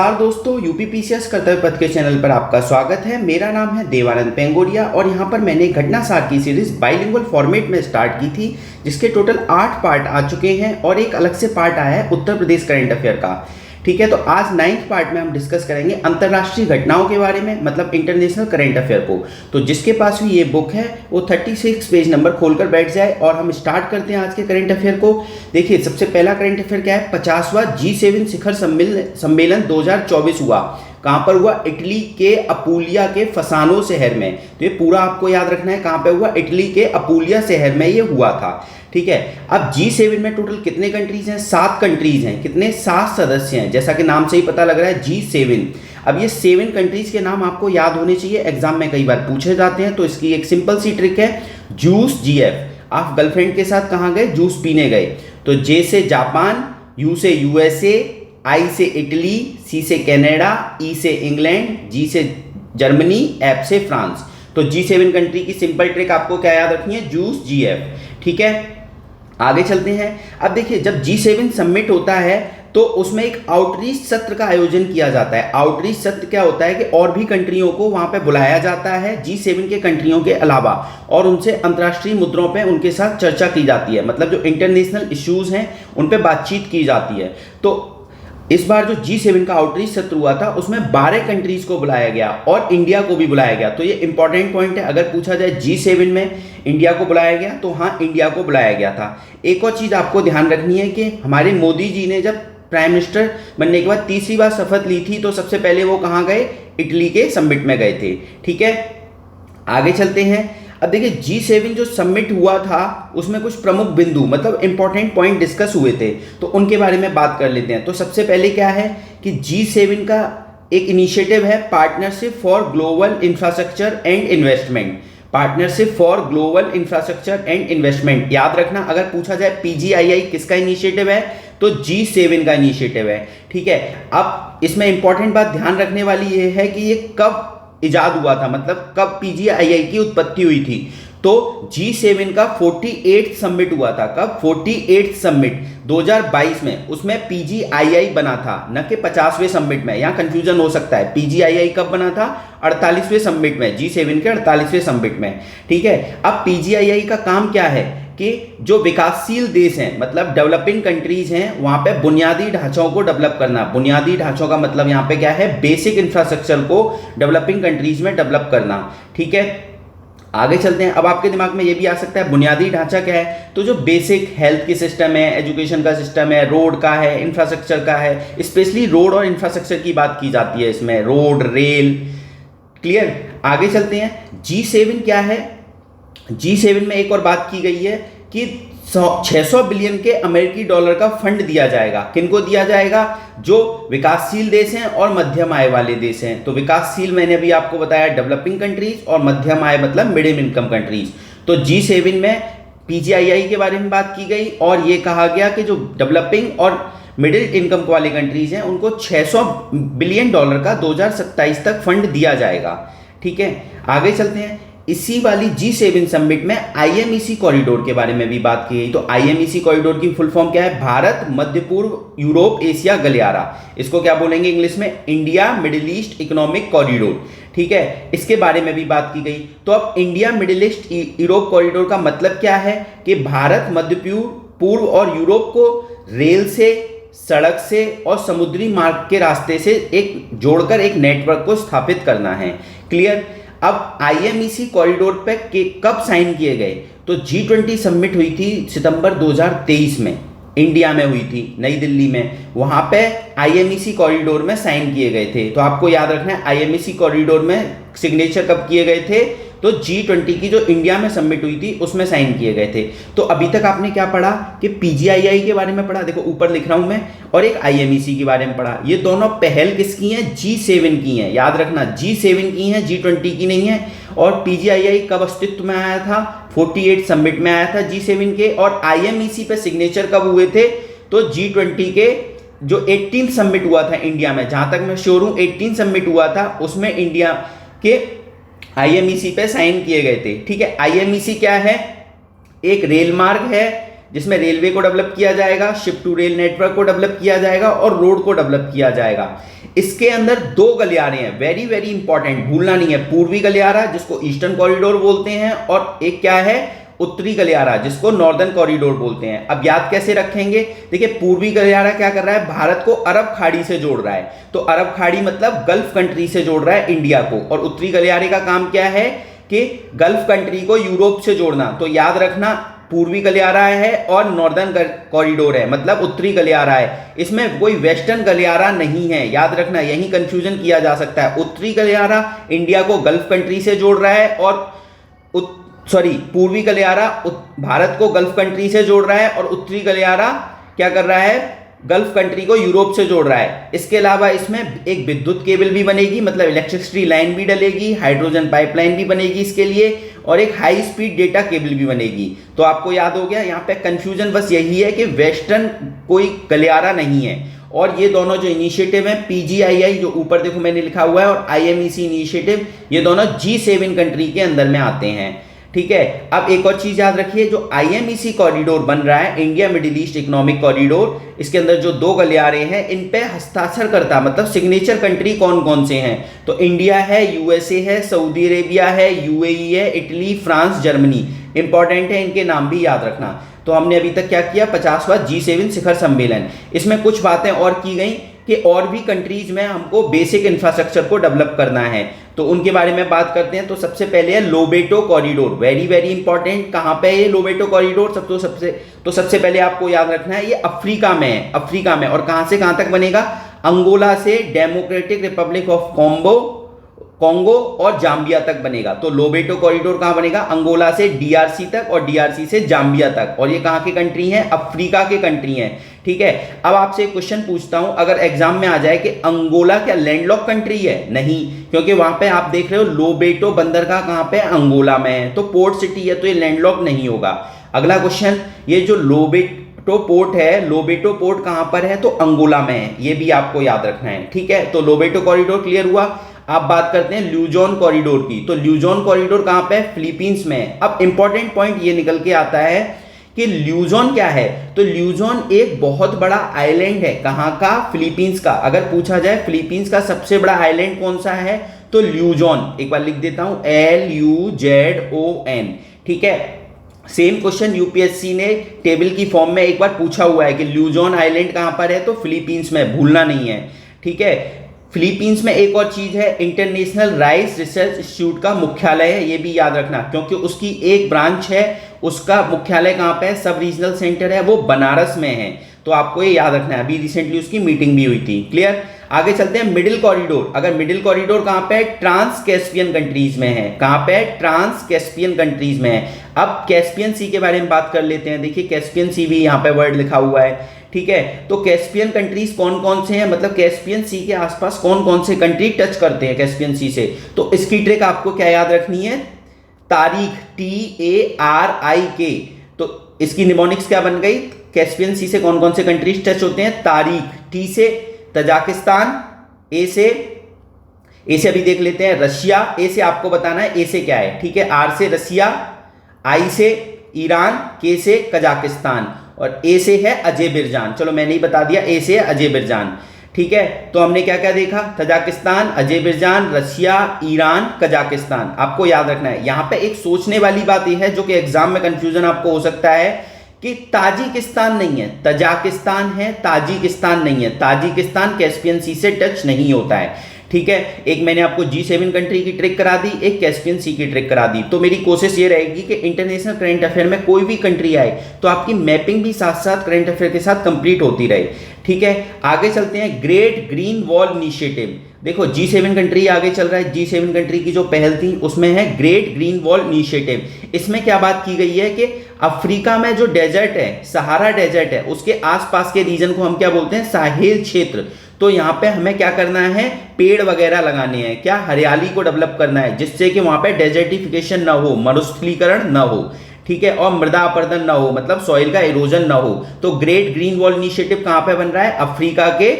दोस्तों, यूपीपीसीएस कर्तव्य पथ के चैनल पर आपका स्वागत है। मेरा नाम है देवानंद पेंगोरिया और यहाँ पर मैंने घटनासार की सीरीज बाइलिंगुअल फॉर्मेट में स्टार्ट की थी, जिसके टोटल 8 पार्ट आ चुके हैं और एक अलग से पार्ट आया है उत्तर प्रदेश करंट अफेयर का। ठीक है, तो आज 9th पार्ट में हम डिस्कस करेंगे अंतर्राष्ट्रीय घटनाओं के बारे में, मतलब इंटरनेशनल करंट अफेयर को। तो जिसके पास भी ये बुक है वो 36 पेज नंबर खोलकर बैठ जाए और हम स्टार्ट करते हैं आज के करंट अफेयर को। देखिए, सबसे पहला करंट अफेयर क्या है? 50वां G7 शिखर सम्मेलन 2024 हुआ। कहाँ पर हुआ? इटली के अपूलिया के फसानो शहर में। तो ये पूरा आपको याद रखना है, कहाँ पे हुआ? इटली के अपूलिया शहर में ये हुआ था। ठीक है, अब G7 में टोटल कितने कंट्रीज हैं? 7 कंट्रीज हैं। कितने? 7 सदस्य हैं, जैसा कि नाम से ही पता लग रहा है G7। अब ये 7 कंट्रीज के नाम आपको याद होने चाहिए, एग्जाम में कई बार पूछे जाते हैं। तो इसकी एक सिंपल सी ट्रिक है, जूस GF। आप गर्लफ्रेंड के साथ कहाँ गए? जूस पीने गए। तो J से जापान, U से USA, I से इटली, C से कनाडा, E से इंग्लैंड, G से जर्मनी, F से फ्रांस। तो G7 कंट्री की सिंपल ट्रिक आपको क्या याद रखनी है? Juice GF। ठीक है, आगे चलते हैं। अब देखिए, जब G7 समिट होता है तो उसमें एक आउटरीच सत्र का आयोजन किया जाता है। आउटरीच सत्र क्या होता है कि और भी कंट्रियों को वहां पे बुलाया जाता है G7 के कंट्रियों के अलावा, और उनसे अंतर्राष्ट्रीय मुद्दों पे उनके साथ चर्चा की जाती है, मतलब जो इंटरनेशनल इश्यूज हैं उन पे बातचीत की जाती है। तो इस बार जो G7 का आउटरीच सत्र हुआ था उसमें 12 कंट्रीज को बुलाया गया और इंडिया को भी बुलाया गया। तो ये इंपॉर्टेंट पॉइंट है, अगर पूछा जाए G7 में इंडिया को बुलाया गया तो हाँ, इंडिया को बुलाया गया था। एक और चीज आपको ध्यान रखनी है कि हमारे मोदी जी ने जब प्राइम मिनिस्टर बनने के बाद तीसरी बार शपथ ली थी तो सबसे पहले वो कहाँ गए? इटली के समिट में गए थे। ठीक है, आगे चलते हैं। अब देखिए, G7 जो समिट हुआ था उसमें कुछ प्रमुख बिंदु, मतलब इंपॉर्टेंट पॉइंट डिस्कस हुए थे, तो उनके बारे में बात कर लेते हैं। तो सबसे पहले क्या है कि G7 का एक इनिशिएटिव है partnership for global infrastructure and investment. Partnership for global infrastructure and investment याद रखना। अगर पूछा जाए PGII किसका इनिशिएटिव है तो G7 का इनिशिएटिव है। ठीक है, अब इसमें इंपॉर्टेंट बात ध्यान रखने वाली ये है कि ये कब इजाद हुआ था, मतलब कब PGII की उत्पत्ति हुई थी। तो G7 का 48 समिट हुआ था। कब? 48 समिट 2022 में, उसमें PGII बना था, न कि 50वें समिट में। यहाँ कंफ्यूजन हो सकता है। PGII कब बना था? 48वें समिट में, G7 के 48वें समिट में। ठीक है, अब PGII का काम क्या है कि जो विकासशील देश हैं, मतलब डेवलपिंग कंट्रीज हैं, वहां पे बुनियादी ढांचों को डेवलप करना। बुनियादी ढांचों का मतलब यहाँ पे क्या है? बेसिक इंफ्रास्ट्रक्चर को डेवलपिंग कंट्रीज में डेवलप करना। ठीक है, आगे चलते हैं। अब आपके दिमाग में ये भी आ सकता है बुनियादी ढांचा क्या है? तो जो बेसिक हेल्थ की सिस्टम है, एजुकेशन का सिस्टम है, रोड का है, इंफ्रास्ट्रक्चर का है। स्पेशली रोड और इंफ्रास्ट्रक्चर की बात की जाती है इसमें, रोड, रेल। क्लियर? आगे चलते हैं। G7 क्या है? G7 में एक और बात की गई है कि 600 बिलियन के अमेरिकी डॉलर का फंड दिया जाएगा। किनको दिया जाएगा? जो विकासशील देश हैं और मध्यम आय वाले देश हैं। तो विकासशील मैंने अभी आपको बताया डेवलपिंग कंट्रीज, और मध्यम आय मतलब मिडिल इनकम कंट्रीज। तो G7 में PGII के बारे में बात की गई और ये कहा गया कि जो डेवलपिंग और मिडिल इनकम वाले कंट्रीज हैं उनको 600 बिलियन डॉलर का 2027 तक फंड दिया जाएगा। ठीक है, आगे चलते हैं। इसी वाली G7 समिट में IMEC कॉरिडोर के बारे में भी बात की गई। तो IMEC कॉरिडोर की फुल फॉर्म क्या है? भारत, मध्य पूर्व, यूरोप, एशिया गलियारा। इसको क्या बोलेंगे इंग्लिश में? India middle east economic corridor. ठीक है, इसके बारे में भी बात की गई। तो अब India middle east Europe corridor का मतलब क्या है कि भारत, मध्य पूर्व और यूरोप को रेल से, सड़क से और समुद्री मार्ग के रास्ते से एक जोड़कर एक नेटवर्क को स्थापित करना है। क्लियर? अब IMEC कॉरिडोर पे कब साइन किए गए? तो G20 समिट हुई थी सितंबर 2023 में, इंडिया में हुई थी, नई दिल्ली में। वहां पे IMEC कॉरिडोर में साइन किए गए थे। तो आपको याद रखना है IMEC कॉरिडोर में सिग्नेचर कब किए गए थे? तो G20 की जो इंडिया में समिट हुई थी उसमें साइन किए गए थे। तो अभी तक आपने क्या पढ़ा कि PGII के बारे में पढ़ा, देखो ऊपर लिख रहा हूं मैं, और एक IMEC के बारे में पढ़ा। ये दोनों पहल किसकी हैं? G7 की हैं। याद रखना, G7 की हैं, G20 की नहीं है। और PGII कब अस्तित्व में आया था? 48 समिट में आया था G7 के। और IMEC पे सिग्नेचर कब हुए थे? तो G20 के जो 18 समिट हुआ था इंडिया में, जहां तक मैं श्योर हूं 18 समिट हुआ था, उसमें इंडिया के IMEC पे साइन किए गए थे। ठीक है, IMEC क्या है? एक रेल मार्ग है जिसमें रेलवे को डेवलप किया जाएगा, शिप टू रेल नेटवर्क को डेवलप किया जाएगा और रोड को डेवलप किया जाएगा। इसके अंदर दो गलियारे हैं, वेरी वेरी इंपॉर्टेंट, भूलना नहीं है। पूर्वी गलियारा जिसको ईस्टर्न कॉरिडोर बोलते हैं, और एक क्या है, उत्तरी गलियारा जिसको नॉर्दर्न कॉरिडोर बोलते हैं। अब याद कैसे रखेंगे, देखिए पूर्वी गलियारा क्या कर रहा है, भारत को अरब खाड़ी से जोड़ रहा है, तो अरब खाड़ी मतलब गल्फ कंट्री से जोड़ रहा है इंडिया को। और उत्तरी गलियारे का काम क्या है कि गल्फ कंट्री को यूरोप से जोड़ना। तो याद रखना, पूर्वी गलियारा है और नॉर्दर्न कॉरिडोर है, मतलब उत्तरी गलियारा है, इसमें कोई वेस्टर्न गलियारा नहीं है, याद रखना, यही कंफ्यूजन किया जा सकता है। उत्तरी गलियारा इंडिया को गल्फ कंट्री से जोड़ रहा है, और पूर्वी गलियारा भारत को गल्फ कंट्री से जोड़ रहा है, और उत्तरी गलियारा क्या कर रहा है, गल्फ कंट्री को यूरोप से जोड़ रहा है। इसके अलावा इसमें एक विद्युत केबल भी बनेगी, मतलब इलेक्ट्रिसिटी लाइन भी डलेगी, हाइड्रोजन पाइपलाइन भी बनेगी इसके लिए, और एक हाई स्पीड डेटा केबल भी बनेगी। तो आपको याद हो गया, यहाँ पे कंफ्यूजन बस यही है कि वेस्टर्न कोई गलियारा नहीं है। और ये दोनों जो इनिशिएटिव हैं, पीजीआईआई जो ऊपर देखो मैंने लिखा हुआ है, और आईएमईसी इनिशिएटिव, ये दोनों G7 कंट्री के अंदर में आते हैं, ठीक है। अब एक और चीज याद रखिए, जो आईएमईसी कॉरिडोर बन रहा है, India middle east economic corridor, इसके अंदर जो दो गलियारे हैं, इन पे हस्ताक्षर करता, मतलब सिग्नेचर कंट्री कौन कौन से हैं, तो इंडिया है, यूएसए है, सऊदी अरेबिया है, यूएई है, इटली, फ्रांस, जर्मनी। इंपॉर्टेंट है, इनके नाम भी याद रखना। तो हमने अभी तक क्या किया, 50वां G7 शिखर सम्मेलन, इसमें कुछ बातें और की गई कि और भी कंट्रीज में हमको बेसिक इंफ्रास्ट्रक्चर को डेवलप करना है, तो उनके बारे में बात करते हैं। तो सबसे पहले है लोबेटो कॉरिडोर, वेरी वेरी इंपॉर्टेंट। कहां पे है ये लोबेटो कॉरिडोर, सबसे पहले आपको याद रखना है, ये अफ्रीका में है, अफ्रीका में। और कहां से कहां तक बनेगा, अंगोला से डेमोक्रेटिक रिपब्लिक ऑफ कॉन्गो और जाम्बिया तक बनेगा। तो लोबेटो कॉरिडोर कहां बनेगा, अंगोला से डीआरसी तक और डीआरसी से जाम्बिया तक, और ये कहां की कंट्री है, अफ्रीका के कंट्री है, ठीक है। अब आपसे एक क्वेश्चन पूछता हूं, अगर एग्जाम में आ जाए कि अंगोला क्या लैंडलॉक कंट्री है, नहीं, क्योंकि वहां पे आप देख रहे हो लोबेटो बंदरगाह कहां पे, अंगोला में है, तो पोर्ट सिटी है, तो ये लैंडलॉक नहीं होगा। अगला क्वेश्चन, ये जो लोबेटो पोर्ट है, लोबेटो पोर्ट कहां पर है, तो अंगोला में है, ये भी आपको याद रखना है, ठीक है। तो लोबेटो कॉरिडोर क्लियर हुआ। आप बात करते हैं ल्यूजॉन कॉरिडोर की, तो ल्यूजॉन कॉरिडोर कहां पे है, फिलीपींस में है। अब इंपॉर्टेंट पॉइंट ये निकल के आता है कि ल्यूजॉन क्या है, तो ल्यूजॉन एक बहुत बड़ा आइलैंड है, कहां का, फिलीपींस का। अगर पूछा जाए फिलीपींस का सबसे बड़ा आइलैंड कौन सा है, तो ल्यूजॉन, एक बार लिख देता हूं, LUZON, ठीक है। सेम क्वेश्चन यूपीएससी ने टेबल की फॉर्म में एक बार पूछा हुआ है कि ल्यूजॉन आइलैंड कहां पर है, तो फिलीपींस में, भूलना नहीं है, ठीक है। फिलीपींस में एक और चीज है, इंटरनेशनल राइस रिसर्च इंस्टीट्यूट का मुख्यालय है, ये भी याद रखना, क्योंकि उसकी एक ब्रांच है, उसका मुख्यालय कहां पे है, सब रीजनल सेंटर है, वो बनारस में है, तो आपको ये याद रखना है। अभी रिसेंटली उसकी मीटिंग भी हुई थी, क्लियर। आगे चलते हैं, मिडिल कॉरिडोर। अगर मिडिल कॉरिडोर कहां पे है, ट्रांस कैस्पियन कंट्रीज में है, कहां पे है, ट्रांस कैस्पियन कंट्रीज में है। अब कैस्पियन सी के बारे में बात कर लेते हैं, देखिए कैस्पियन सी भी यहाँ पे वर्ड लिखा हुआ है, ठीक है। तो कैस्पियन कंट्रीज कौन कौन से हैं, मतलब कैस्पियन सी के आसपास कौन कौन से कंट्री टच करते हैं कैस्पियन सी से, तो इसकी ट्रिक आपको क्या याद रखनी है, तारीख, TARIK, तो इसकी निमोनिक्स क्या बन गई, कैस्पियन सी से कौन कौन से कंट्रीज टच होते हैं, तारीख, T से तजाकिस्तान, A से अभी देख लेते हैं रशिया, A से आपको बताना है A से क्या है, ठीक है। R से रसिया, I से ईरान, K से कजाकिस्तान, और A से है अजरबैजान। चलो मैंने ही बता दिया, A से है अजरबैजान, ठीक है। तो हमने क्या क्या देखा, Tajikistan, Azerbaijan, Russia, Iran, Kazakhstan. आपको याद रखना है, यहां पे एक सोचने वाली बात यह है, जो कि एग्जाम में कंफ्यूजन आपको हो सकता है, कि ताजिकिस्तान नहीं है, तजाकिस्तान है, ताजिकिस्तान नहीं है। ताजिकिस्तान कैस्पियन सी से टच नहीं होता है, ठीक है। एक मैंने आपको G7 कंट्री की ट्रिक करा दी, एक कैस्पियन सी की ट्रिक करा दी। तो मेरी कोशिश ये रहेगी कि इंटरनेशनल करंट अफेयर में कोई भी कंट्री आए तो आपकी मैपिंग भी साथ साथ करंट अफेयर के साथ कंप्लीट होती रहे, ठीक है। आगे चलते हैं, ग्रेट ग्रीन वॉल इनिशिएटिव। देखो G7 कंट्री आगे चल रहा है, G7 कंट्री की जो पहल थी उसमें है ग्रेट ग्रीन वॉल इनिशिएटिव। इसमें क्या बात की गई है कि अफ्रीका में जो डेजर्ट है, सहारा डेजर्ट है, उसके आसपास के रीजन को हम क्या बोलते हैं, साहेल क्षेत्र। तो यहाँ पे हमें क्या करना है, पेड़ वगैरह लगाने हैं, क्या, हरियाली को डेवलप करना है, जिससे कि वहां पे डेजर्टिफिकेशन ना हो, मरुस्थलीकरण ना हो, ठीक है, और मृदा अपरदन ना हो, मतलब सॉइल का इरोजन ना हो। तो ग्रेट ग्रीन वॉल इनिशिएटिव कहां पे बन रहा है, अफ्रीका के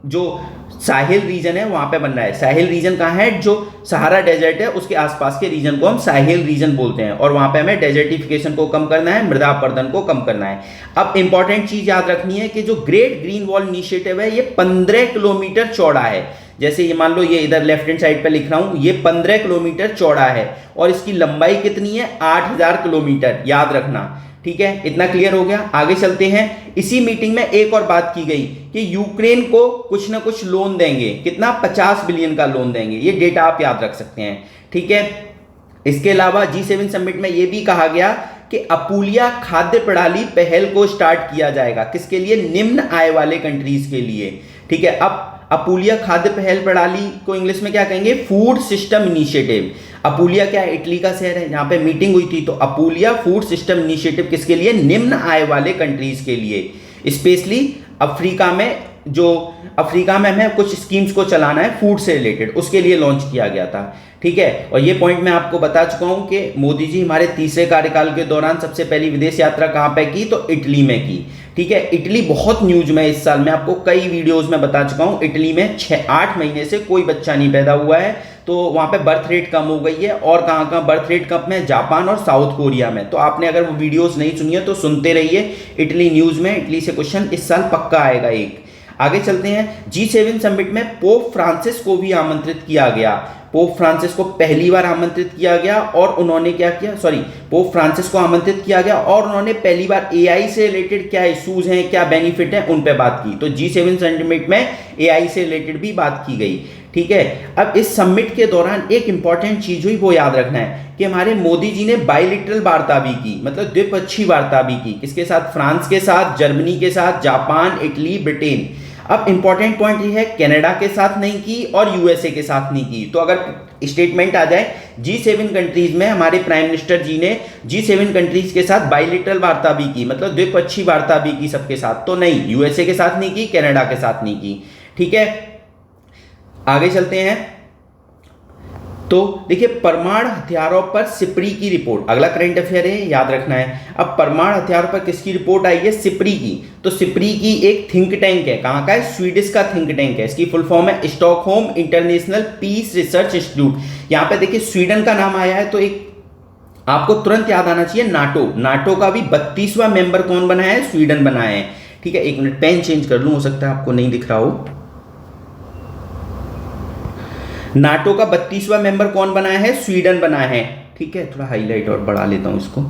जो साहिल रीजन है वहां पे बन रहा है। साहिल रीजन कहाँ है? जो सहारा डेजर्ट है उसके आसपास के रीजन को हम साहिल रीजन बोलते हैं, और वहां पे हमें डेजर्टिफिकेशन को कम करना है, मृदा अपरदन को कम करना है। अब इंपॉर्टेंट चीज याद रखनी है कि जो ग्रेट ग्रीन वॉल इनिशिएटिव है ये 15 किलोमीटर चौड़ा है। जैसे ये मान लो, ये इधर लेफ्ट हैंड साइड पे लिख रहा हूं, ये 15 किलोमीटर चौड़ा है और इसकी लंबाई कितनी है? 8000 किलोमीटर, याद रखना। ठीक है, इतना क्लियर हो गया। आगे चलते हैं। इसी मीटिंग में एक और बात की गई कि यूक्रेन को कुछ ना कुछ लोन देंगे। कितना? 50 बिलियन का लोन देंगे। ये डेटा आप याद रख सकते हैं। ठीक है, इसके अलावा G7 समिट में यह भी कहा गया कि अपूलिया खाद्य प्रणाली पहल को स्टार्ट किया जाएगा। किसके लिए? निम्न आय वाले कंट्रीज के लिए। ठीक है, अब अपूलिया खाद्य पहल प्रणाली को इंग्लिश में क्या कहेंगे? Food system initiative. अपूलिया क्या है? इटली का शहर है, यहाँ पे मीटिंग हुई थी। तो अपूलिया फूड सिस्टम इनिशिएटिव किसके लिए? निम्न आय वाले कंट्रीज के लिए। स्पेशली अफ्रीका में हमें कुछ स्कीम्स को चलाना है फूड से रिलेटेड, उसके लिए लॉन्च किया गया था। ठीक है, और ये पॉइंट मैं आपको बता चुका हूं कि मोदी जी हमारे तीसरे कार्यकाल के दौरान सबसे पहली विदेश यात्रा कहां पे की? तो इटली में की। ठीक है, इटली बहुत न्यूज में इस साल, मैं आपको कई वीडियोस में बता चुका हूं, इटली में 6-8 महीने से कोई बच्चा नहीं पैदा हुआ है। तो वहां पे बर्थ रेट कम हो गई है। और कहां कहां बर्थ रेट कम है? जापान और साउथ कोरिया में। तो आपने अगर वो वीडियोस नहीं सुनी है तो सुनते रहिए, इटली न्यूज में इटली से क्वेश्चन इस साल पक्का आएगा एक। आगे चलते हैं। G7 समिट में पोप फ्रांसिस को भी आमंत्रित किया गया। पोप फ्रांसिस को पहली बार आमंत्रित किया गया और उन्होंने क्या किया? पोप फ्रांसिस को आमंत्रित किया गया और उन्होंने पहली बार AI से रिलेटेड क्या इश्यूज हैं, क्या बेनिफिट है, उन पे बात की। तो G7 समिट में AI से रिलेटेड भी बात की गई। ठीक है, अब इस समिट के दौरान एक इंपॉर्टेंट चीज हुई, वो याद रखना है कि हमारे मोदी जी ने बायलिटरल वार्ता भी की, मतलब द्विपक्षीय वार्ता भी की। किसके साथ? फ्रांस के साथ, जर्मनी के साथ, जापान, इटली, ब्रिटेन। अब इंपॉर्टेंट पॉइंट ये है, कनाडा के साथ नहीं की और USA के साथ नहीं की। तो अगर स्टेटमेंट आ जाए G7 कंट्रीज में हमारे प्राइम मिनिस्टर जी ने G7 कंट्रीज के साथ बायलिटरल वार्ता भी की, मतलब द्विपक्षीय वार्ता भी की सबके साथ, तो नहीं, USA के साथ नहीं की, कनाडा के साथ नहीं की। ठीक है, आगे चलते हैं। तो देखिए, परमाणु हथियारों पर सिप्री की रिपोर्ट, अगला करंट अफेयर है, याद रखना है। अब परमाणु हथियारों पर किसकी रिपोर्ट आई है? सिप्री की। तो सिप्री की एक थिंक टैंक है, कहां का है? स्वीडिश का थिंक टैंक है। इसकी फुल फॉर्म है Stockholm International Peace Research Institute. यहां पे देखिए स्वीडन का नाम आया है, तो एक आपको तुरंत याद आना चाहिए नाटो। नाटो का भी 32वां मेंबर कौन बना है? स्वीडन बना है। ठीक है, एक मिनट पेन चेंज कर लूं, हो सकता है आपको नहीं दिख रहा हो। नाटो का 32वां मेंबर कौन बना है? स्वीडन बना है। ठीक है, थोड़ा हाईलाइट और बढ़ा लेता हूं इसको।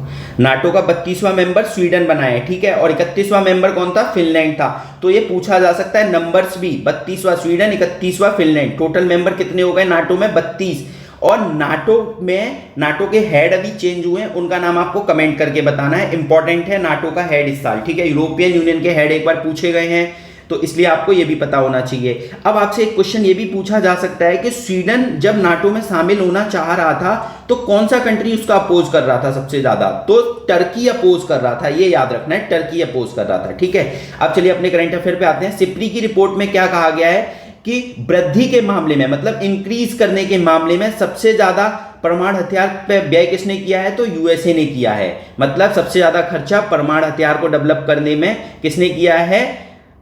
नाटो का 32वां मेंबर स्वीडन बना है। ठीक है, और 31वां मेंबर कौन था? फिनलैंड था। तो ये पूछा जा सकता है नंबर्स भी, 32वां स्वीडन, 31वां फिनलैंड, टोटल मेंबर कितने हो गए नाटो में? 32। और नाटो के हेड अभी चेंज हुए हैं, उनका नाम आपको कमेंट करके बताना है। इंपॉर्टेंट है नाटो का हेड इस साल। ठीक है, यूरोपियन यूनियन के हेड एक बार पूछे गए हैं, तो इसलिए आपको यह भी पता होना चाहिए। अब आपसे एक क्वेश्चन ये भी पूछा जा सकता है कि स्वीडन जब नाटो में शामिल होना चाह रहा था तो कौन सा कंट्री उसका अपोज कर रहा था सबसे ज्यादा? तो टर्की अपोज कर रहा था, ये याद रखना है, टर्की अपोज कर रहा था। ठीक है, अब चलिए अपने करंट अफेयर पे आते हैं। सिप्री की रिपोर्ट में क्या कहा गया है कि वृद्धि के मामले में, मतलब इंक्रीज करने के मामले में सबसे ज्यादा परमाणु हथियार पे व्यय किसने किया है? तो USA ने किया है। मतलब सबसे ज्यादा खर्चा परमाणु हथियार को डेवलप करने में किसने किया है?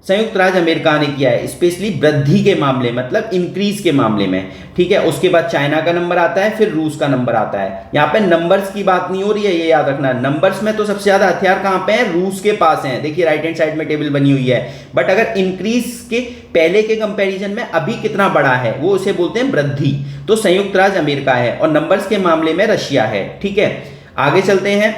संयुक्त राज्य अमेरिका ने किया है, स्पेशली वृद्धि के मामले, मतलब इंक्रीज के मामले में। ठीक है, उसके बाद चाइना का नंबर आता है, फिर रूस का नंबर आता है। यहाँ पे नंबर्स की बात नहीं हो रही है, ये याद रखना। नंबर्स में तो सबसे ज्यादा हथियार कहां पे है? रूस के पास है। देखिए राइट हैंड साइड में टेबल बनी हुई है। बट अगर इंक्रीज के पहले के कंपैरिजन में अभी कितना बड़ा है, वो उसे बोलते हैं वृद्धि। तो संयुक्त राज्य अमेरिका है, और नंबर्स के मामले में रशिया है। ठीक है, आगे चलते हैं।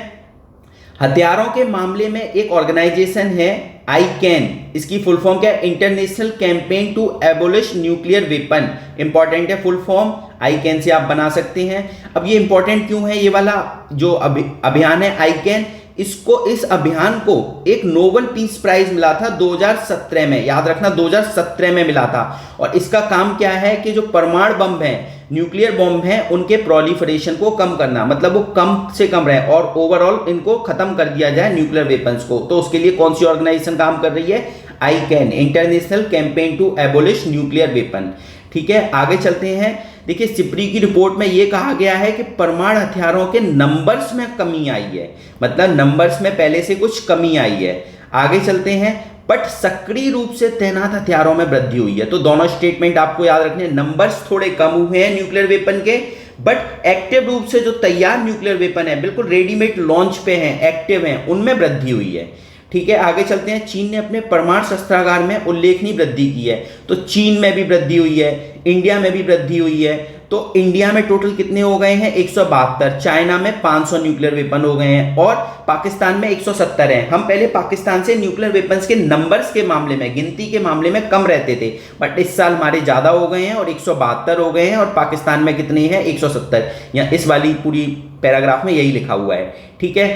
हथियारों के मामले में एक ऑर्गेनाइजेशन है ICAN, इसकी फुल फॉर्म क्या है? International campaign to abolish nuclear weapon. Important है फुल फॉर्म, ICAN से आप बना सकते हैं। अब ये इंपॉर्टेंट क्यों है? ये वाला जो अभियान है ICAN, इस अभियान को एक नोबेल पीस प्राइज मिला था 2017 में, याद रखना 2017 में मिला था। और इसका काम क्या है कि जो परमाणु बम है, न्यूक्लियर बॉम्ब हैं, उनके प्रोलिफरेशन को कम करना, मतलब वो कम से कम रहे और ओवरऑल इनको खत्म कर दिया जाए न्यूक्लियर वेपन्स को। तो उसके लिए कौन सी ऑर्गेनाइजेशन काम कर रही है? ICAN, international campaign to abolish nuclear weapon. ठीक है, आगे चलते हैं। देखिए सिप्री की रिपोर्ट में यह कहा गया है कि परमाणु हथियारों के नंबर्स में कमी आई है, मतलब नंबर्स में पहले से कुछ कमी आई है। आगे चलते हैं। बट सक्रिय रूप से तैनात हथियारों में वृद्धि हुई है। तो दोनों स्टेटमेंट आपको याद रखने, नंबर्स थोड़े कम हुए हैं न्यूक्लियर वेपन के, बट एक्टिव रूप से जो तैयार न्यूक्लियर वेपन है, बिल्कुल रेडीमेड लॉन्च पे हैं, एक्टिव हैं, उनमें वृद्धि हुई है। ठीक है, आगे चलते हैं। चीन ने अपने परमाणु शस्त्रागार में उल्लेखनीय वृद्धि की है। तो चीन में भी वृद्धि हुई है, इंडिया में भी वृद्धि हुई है। तो इंडिया में टोटल कितने हो गए हैं? 172, चाइना में 500 न्यूक्लियर वेपन हो गए हैं और पाकिस्तान में 170 हैं। हम पहले पाकिस्तान से न्यूक्लियर वेपन्स के नंबर्स के मामले में, गिनती के मामले में कम रहते थे, बट इस साल हमारे ज्यादा हो गए हैं और 172 हो गए हैं। और पाकिस्तान में कितने हैं? 170। या इस वाली पूरी पैराग्राफ में यही लिखा हुआ है। ठीक है,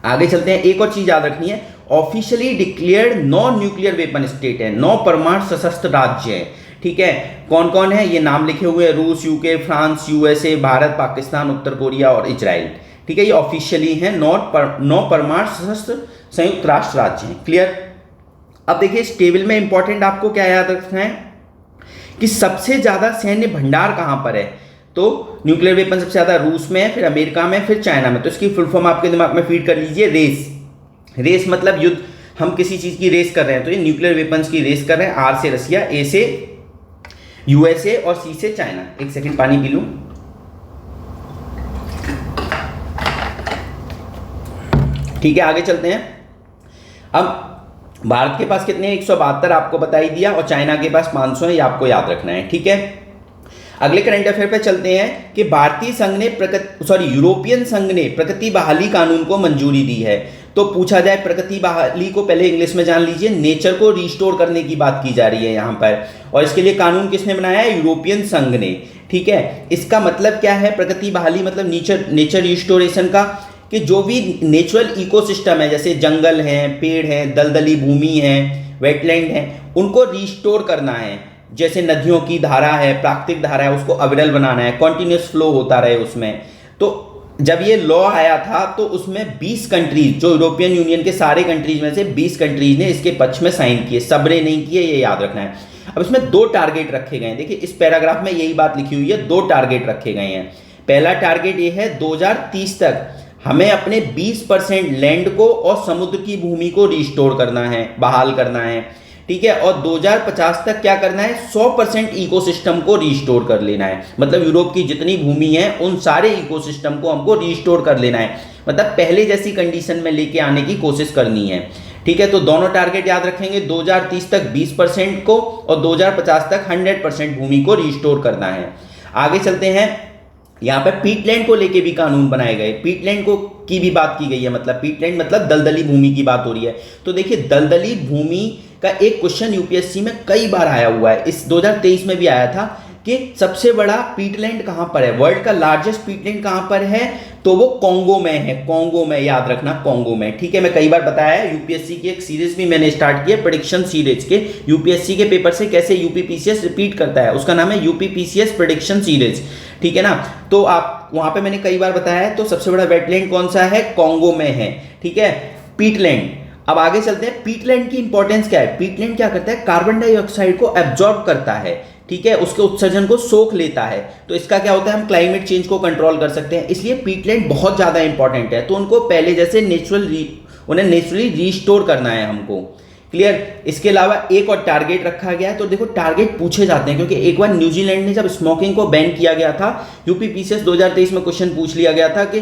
आगे चलते हैं। एक और चीज याद रखनी है, officially declared 9 nuclear weapon state है, 9 परमाणु सशस्त्र राज्य है। ठीक है, कौन कौन है ये नाम लिखे हुए हैं? रूस, UK, France, USA, Bharat, Pakistan, उत्तर कोरिया और इजराइल। ठीक है, ये ऑफिशियली हैं 9 परमाणु सशस्त्र संयुक्त राष्ट्र राज्य हैं। क्लियर? अब देखिए इस टेबल में इंपॉर्टेंट आपको क्या याद रखना है कि सबसे ज्यादा सैन्य भंडार कहां पर है? तो न्यूक्लियर वेपन सबसे ज्यादा रूस में है, फिर अमेरिका में, फिर चाइना में। तो इसकी फुल फॉर्म आपके दिमाग में फीड कर लीजिए, रेस। रेस मतलब युद्ध, हम किसी चीज की रेस कर रहे हैं, तो ये न्यूक्लियर वेपन्स की रेस कर रहे हैं। आर से रसिया, ए से यूएसए और सी से चाइना। एक सेकंड पानी पी लूं। ठीक है, आगे चलते हैं। अब भारत के पास कितने हैं? 172 आपको बता ही दिया, और चाइना के पास 500 है, ये आपको याद रखना है। ठीक है, अगले करंट अफेयर पे चलते हैं कि भारतीय संघ ने यूरोपियन संघ ने प्रगति बहाली कानून को मंजूरी दी है। तो पूछा जाए प्रगति बहाली को, पहले इंग्लिश में जान लीजिए, नेचर को रिस्टोर करने की बात की जा रही है यहाँ पर, और इसके लिए कानून किसने बनाया है? यूरोपियन संघ ने। ठीक है, इसका मतलब क्या है? प्रगति बहाली मतलब नेचर रिस्टोरेशन का, कि जो भी नेचुरल इकोसिस्टम है, जैसे जंगल हैं, पेड़ हैं, दलदली भूमि है, वेटलैंड है, उनको रिस्टोर करना है। जैसे नदियों की धारा है, प्राकृतिक धारा है, उसको अविरल बनाना है, कॉन्टिन्यूस फ्लो होता रहे उसमें। तो जब ये लॉ आया था तो उसमें 20 कंट्रीज, जो यूरोपियन यूनियन के सारे कंट्रीज में से 20 कंट्रीज ने इसके पक्ष में साइन किए, सबने नहीं किए, ये याद रखना है। अब इसमें 2 टारगेट रखे गए हैं। देखिए इस पैराग्राफ में यही बात लिखी हुई है, 2 टारगेट रखे गए हैं। पहला टारगेट ये है 2030 तक हमें अपने 20% लैंड को और समुद्र की भूमि को रिस्टोर करना है, बहाल करना है। ठीक है, और 2050 तक क्या करना है? 100% इकोसिस्टम को रिस्टोर कर लेना है। मतलब यूरोप की जितनी भूमि है उन सारे इकोसिस्टम को हमको रिस्टोर कर लेना है, मतलब पहले जैसी कंडीशन में लेके आने की कोशिश करनी है। ठीक है, तो दोनों टारगेट याद रखेंगे, 2030 तक 20% को और 2050 तक 100% भूमि को रिस्टोर करना है। आगे चलते हैं, यहाँ पे पीटलैंड को लेके भी कानून बनाए गए, पीटलैंड को की भी बात की गई है। मतलब पीटलैंड मतलब दलदली भूमि की बात हो रही है। तो देखिए दलदली भूमि का एक क्वेश्चन यूपीएससी में कई बार आया हुआ है, इस 2023 में भी आया था कि सबसे बड़ा पीटलैंड कहां पर है, वर्ल्ड का लार्जेस्ट पीटलैंड कहां पर है? तो वो कॉन्गो में है, कॉन्गो में, याद रखना कॉन्गो में। ठीक है, मैं कई बार बताया है, यूपीएससी की एक सीरीज भी मैंने स्टार्ट की है, प्रेडिक्शन सीरीज के, यूपीएससी के पेपर से कैसे यूपीपीसीएस रिपीट करता है, उसका नाम है यूपीपीसीएस प्रेडिक्शन सीरीज। ठीक है ना, तो आप वहां पे मैंने कई बार बताया है। तो सबसे बड़ा वेटलैंड कौन सा है? कॉन्गो में है। ठीक है, पीटलैंड। अब आगे चलते हैं, पीटलैंड की इंपॉर्टेंस क्या है? पीटलैंड क्या करता है? कार्बन डाइऑक्साइड को एब्जॉर्ब करता है। ठीक है, उसके उत्सर्जन को सोख लेता है। तो इसका क्या होता है? हम क्लाइमेट चेंज को कंट्रोल कर सकते हैं, इसलिए पीटलैंड बहुत ज्यादा इंपॉर्टेंट है। तो उनको पहले जैसे उन्हें नेचुरली रिस्टोर करना है हमको। क्लियर? इसके अलावा एक और टारगेट रखा गया है। तो देखो टारगेट पूछे जाते हैं, क्योंकि एक बार न्यूजीलैंड ने जब स्मोकिंग को बैन किया गया था, यूपीपीसीएस 2023 में क्वेश्चन पूछ लिया गया था कि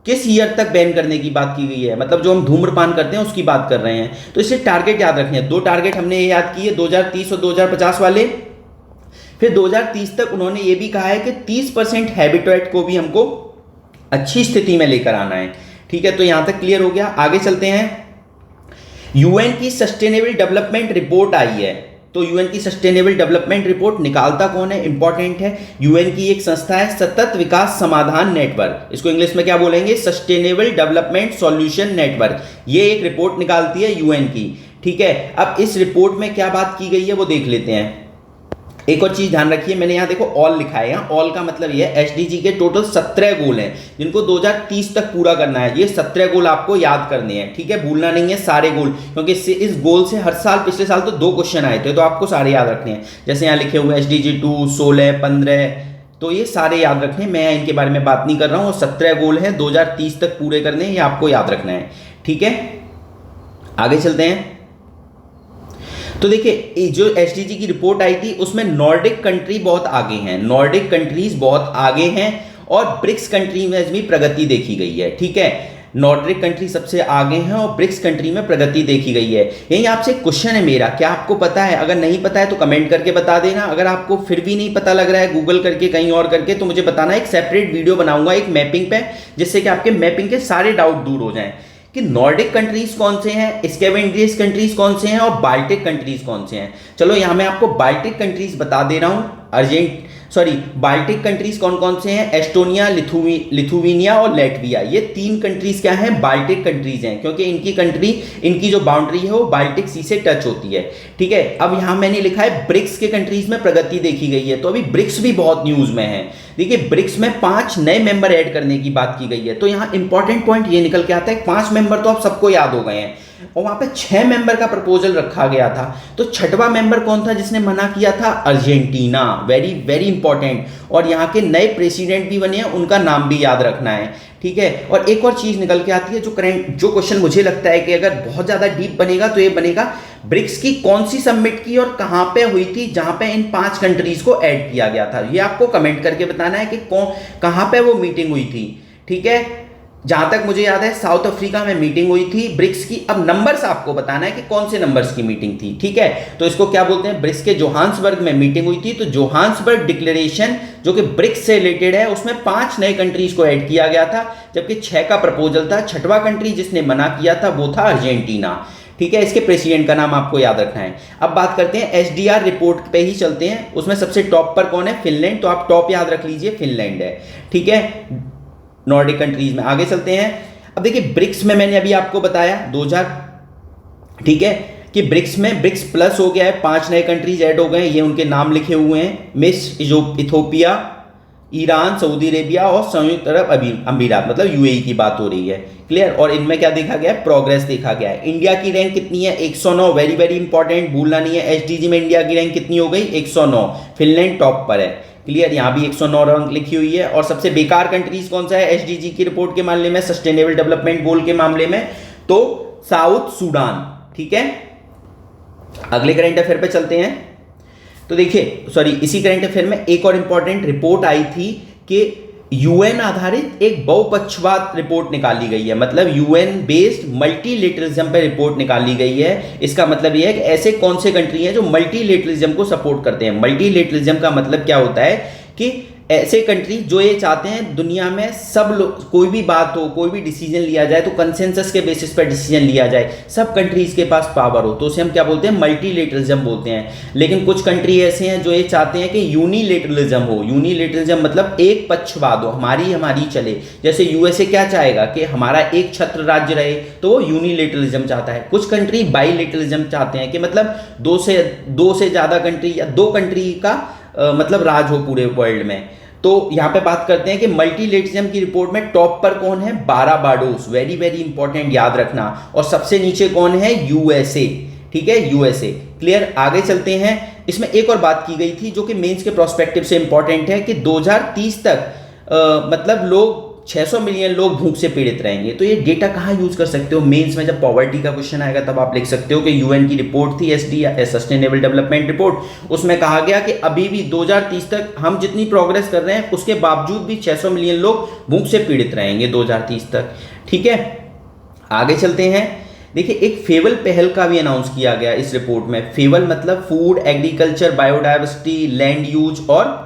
किस ईयर तक बैन करने की बात की गई है, मतलब जो हम धूम्रपान करते हैं उसकी बात कर रहे हैं। तो इससे टारगेट याद रखने हैं, 2 टारगेट हमने ये याद किए, 2030 और 2050 वाले। फिर 2030 तक उन्होंने ये भी कहा है कि 30% हैबिटेट को भी हमको अच्छी स्थिति में लेकर आना है। ठीक है, तो यहां तक क्लियर हो गया। आगे चलते हैं, यूएन की सस्टेनेबल डेवलपमेंट रिपोर्ट आई है। तो यूएन की सस्टेनेबल डेवलपमेंट रिपोर्ट निकालता कौन है? इंपॉर्टेंट है, यूएन की एक संस्था है सतत विकास समाधान नेटवर्क, इसको इंग्लिश में क्या बोलेंगे? Sustainable development solution network. ये एक रिपोर्ट निकालती है यूएन की। ठीक है, अब इस रिपोर्ट में क्या बात की गई है वो देख लेते हैं। एक और चीज ध्यान रखिए, मैंने यहाँ देखो ऑल लिखा है, यहाँ ऑल का मतलब ये है एसडीजी के टोटल 17 गोल हैं जिनको 2030 तक पूरा करना है। ये 17 गोल आपको याद करने हैं। ठीक है, भूलना नहीं है सारे गोल, क्योंकि इस गोल से हर साल, पिछले साल तो 2 क्वेश्चन आए थे, तो आपको सारे याद रखने हैं। जैसे यहाँ लिखे हुए एसडीजी 2, 16, 15, तो ये सारे याद रखने, मैं इनके बारे में बात नहीं कर रहा हूँ। 17 गोल हैं 2030 तक पूरे करने हैं, ये आपको याद रखना है। ठीक है, आगे चलते हैं। तो देखिए जो एसडीजी की रिपोर्ट आई थी उसमें नॉर्डिक कंट्री बहुत आगे हैं, नॉर्डिक कंट्रीज बहुत आगे हैं और ब्रिक्स कंट्री में भी प्रगति देखी गई है। ठीक है, नॉर्डिक कंट्री सबसे आगे हैं और ब्रिक्स कंट्री में प्रगति देखी गई है। यही आपसे क्वेश्चन है मेरा, क्या आपको पता है? अगर नहीं पता है तो कमेंट करके बता देना। अगर आपको फिर भी नहीं पता लग रहा है गूगल करके कहीं और करके, तो मुझे बताना। एक सेपरेट वीडियो बनाऊंगा एक मैपिंग पे, जिससे कि आपके मैपिंग के सारे डाउट दूर हो जाएं कि नॉर्डिक कंट्रीज कौन से हैं, स्कैवेंड्रियस कंट्रीज कौन से हैं और बाल्टिक कंट्रीज कौन से हैं। चलो यहां मैं आपको बाल्टिक कंट्रीज बता दे रहा हूं। बाल्टिक कंट्रीज कौन कौन से हैं? एस्टोनिया, लिथुवेनिया और लैटविया, ये 3 कंट्रीज क्या हैं? बाल्टिक कंट्रीज हैं, क्योंकि इनकी जो बाउंड्री है वो बाल्टिक सी से टच होती है। ठीक है, अब यहां मैंने लिखा है ब्रिक्स के कंट्रीज में प्रगति देखी गई है, तो अभी ब्रिक्स भी बहुत न्यूज में है। देखिए ब्रिक्स में 5 नए मेंबर ऐड करने की बात की गई है, तो यहां इंपॉर्टेंट पॉइंट ये निकल के आता है 5 मेंबर तो आप सबको याद हो गए हैं, और वहां पे 6 मेंबर का प्रपोजल रखा गया था। तो 6वां मेंबर कौन था जिसने मना किया था? अर्जेंटीना। Very very important. और यहाँ के नए प्रेसिडेंट भी बने हैं, उनका नाम भी याद रखना है। ठीक है, और एक और चीज निकल के आती है जो क्वेश्चन मुझे लगता है कि अगर बहुत ज्यादा डीप बनेगा तो ये बनेगा, ब्रिक्स की कौन सी समिट की और कहां पे हुई थी जहां पे इन 5 कंट्रीज को ऐड किया गया था। ये आपको कमेंट करके बताना है कि कहां पे वो मीटिंग हुई थी। ठीक है, जहां तक मुझे याद है साउथ अफ्रीका में मीटिंग हुई थी ब्रिक्स की। अब नंबर्स आपको बताना है कि कौन से नंबर्स की मीटिंग थी। ठीक है, तो इसको क्या बोलते हैं? ब्रिक्स के जोहान्सबर्ग में मीटिंग हुई थी। तो जोहान्सबर्ग डिक्लेरेशन जो कि ब्रिक्स से रिलेटेड है, उसमें 5 नए कंट्रीज को ऐड किया गया था, जबकि 6 का प्रपोजल था। 6वां कंट्री जिसने मना किया था वो था अर्जेंटीना। ठीक है, इसके प्रेसिडेंट का नाम आपको याद रखना है। अब बात करते हैं एसडीआर रिपोर्ट पे ही चलते हैं। उसमें सबसे टॉप पर कौन है? फिनलैंड। तो आप टॉप याद रख लीजिए, फिनलैंड है। ठीक है, नॉर्डिक कंट्रीज में आगे चलते हैं। अब देखिए ब्रिक्स में मैंने अभी आपको बताया 2000, ठीक है, कि ब्रिक्स में ब्रिक्स प्लस हो गया है, 5 नए कंट्रीज ऐड हो गए हैं, ये उनके नाम लिखे हुए हैं। मिस्र, इथोपिया, ईरान, सऊदी अरेबिया और संयुक्त अरब अमीरात, मतलब यूएई की बात हो रही है। क्लियर? और इनमें क्या देखा गया है? प्रोग्रेस देखा गया है। इंडिया की रैंक कितनी है? 109। वेरी वेरी इंपॉर्टेंट, भूलना नहीं है। एसडीजी में इंडिया की रैंक कितनी हो गई? 109। फिनलैंड टॉप पर है। क्लियर, यहां भी 109 रैंक लिखी हुई है। और सबसे बेकार कंट्रीज कौन सा है एसडीजी की रिपोर्ट के मामले में, सस्टेनेबल डेवलपमेंट गोल के मामले में? तो साउथ सूडान। ठीक है, अगले करंट अफेयर पे चलते हैं। तो देखिए इसी करंट अफेयर में एक और इंपॉर्टेंट रिपोर्ट आई थी कि यूएन आधारित एक बहुपक्षवाद रिपोर्ट निकाली गई है, मतलब यूएन बेस्ड मल्टीलेटरलिज्म पे रिपोर्ट निकाली गई है। इसका मतलब यह है कि ऐसे कौन से कंट्री हैं जो मल्टीलेटरलिज्म को सपोर्ट करते हैं। मल्टीलेटरलिज्म का मतलब क्या होता है कि ऐसे कंट्री जो ये चाहते हैं दुनिया में सब लोग, कोई भी बात हो, कोई भी डिसीजन लिया जाए तो कंसेंसस के बेसिस पर डिसीजन लिया जाए, सब कंट्रीज के पास पावर हो, तो उसे हम क्या बोलते हैं? मल्टीलेटरलिज्म बोलते हैं। लेकिन कुछ कंट्री ऐसे हैं जो ये चाहते हैं कि यूनिलेटरलिज्म हो। यूनिलेटरलिज्म मतलब एक पक्षवाद हो, हमारी चले। जैसे यूएसए क्या चाहेगा कि हमारा एक छत्र राज्य रहे, तो वो यूनिलेटरलिज्म चाहता है। कुछ कंट्री बाईलेटरलिज्म चाहते हैं कि मतलब दो से ज्यादा कंट्री या 2 कंट्री का मतलब राज हो पूरे वर्ल्ड में। तो यहां पे बात करते हैं कि मल्टीलेटरलिज्म की रिपोर्ट में टॉप पर कौन है? बारबाडोस। वेरी वेरी इंपॉर्टेंट, याद रखना। और सबसे नीचे कौन है? यूएसए। ठीक है, यूएसए। क्लियर, आगे चलते हैं। इसमें एक और बात की गई थी जो कि मेंस के प्रोस्पेक्टिव से इंपॉर्टेंट है कि 2030 तक मतलब लोग 600 मिलियन लोग भूख से पीड़ित रहेंगे। तो ये डेटा कहाँ यूज कर सकते हो? मेंस में जब पॉवर्टी का क्वेश्चन आएगा तब आप लिख सकते हो कि यूएन की रिपोर्ट थी सस्टेनेबल डेवलपमेंट रिपोर्ट, उसमें कहा गया कि अभी भी 2030 तक हम जितनी प्रोग्रेस कर रहे हैं उसके बावजूद भी 600 मिलियन लोग भूख से पीड़ित रहेंगे 2030 तक। ठीक है, आगे चलते हैं। देखिए एक फेवल पहल का भी अनाउंस किया गया इस रिपोर्ट में। फेवल मतलब food, agriculture, biodiversity, land use और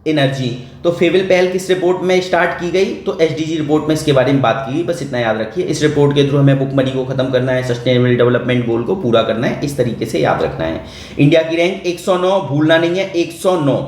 एनर्जी। तो फेवल पहल किस रिपोर्ट में स्टार्ट की गई? तो एसडीजी रिपोर्ट में इसके बारे में बात की गई। बस इतना याद रखिए, इस रिपोर्ट के थ्रू हमें भुखमरी को खत्म करना है, सस्टेनेबल डेवलपमेंट गोल को पूरा करना है, इस तरीके से याद रखना है। इंडिया की रैंक 109, भूलना नहीं है, 109।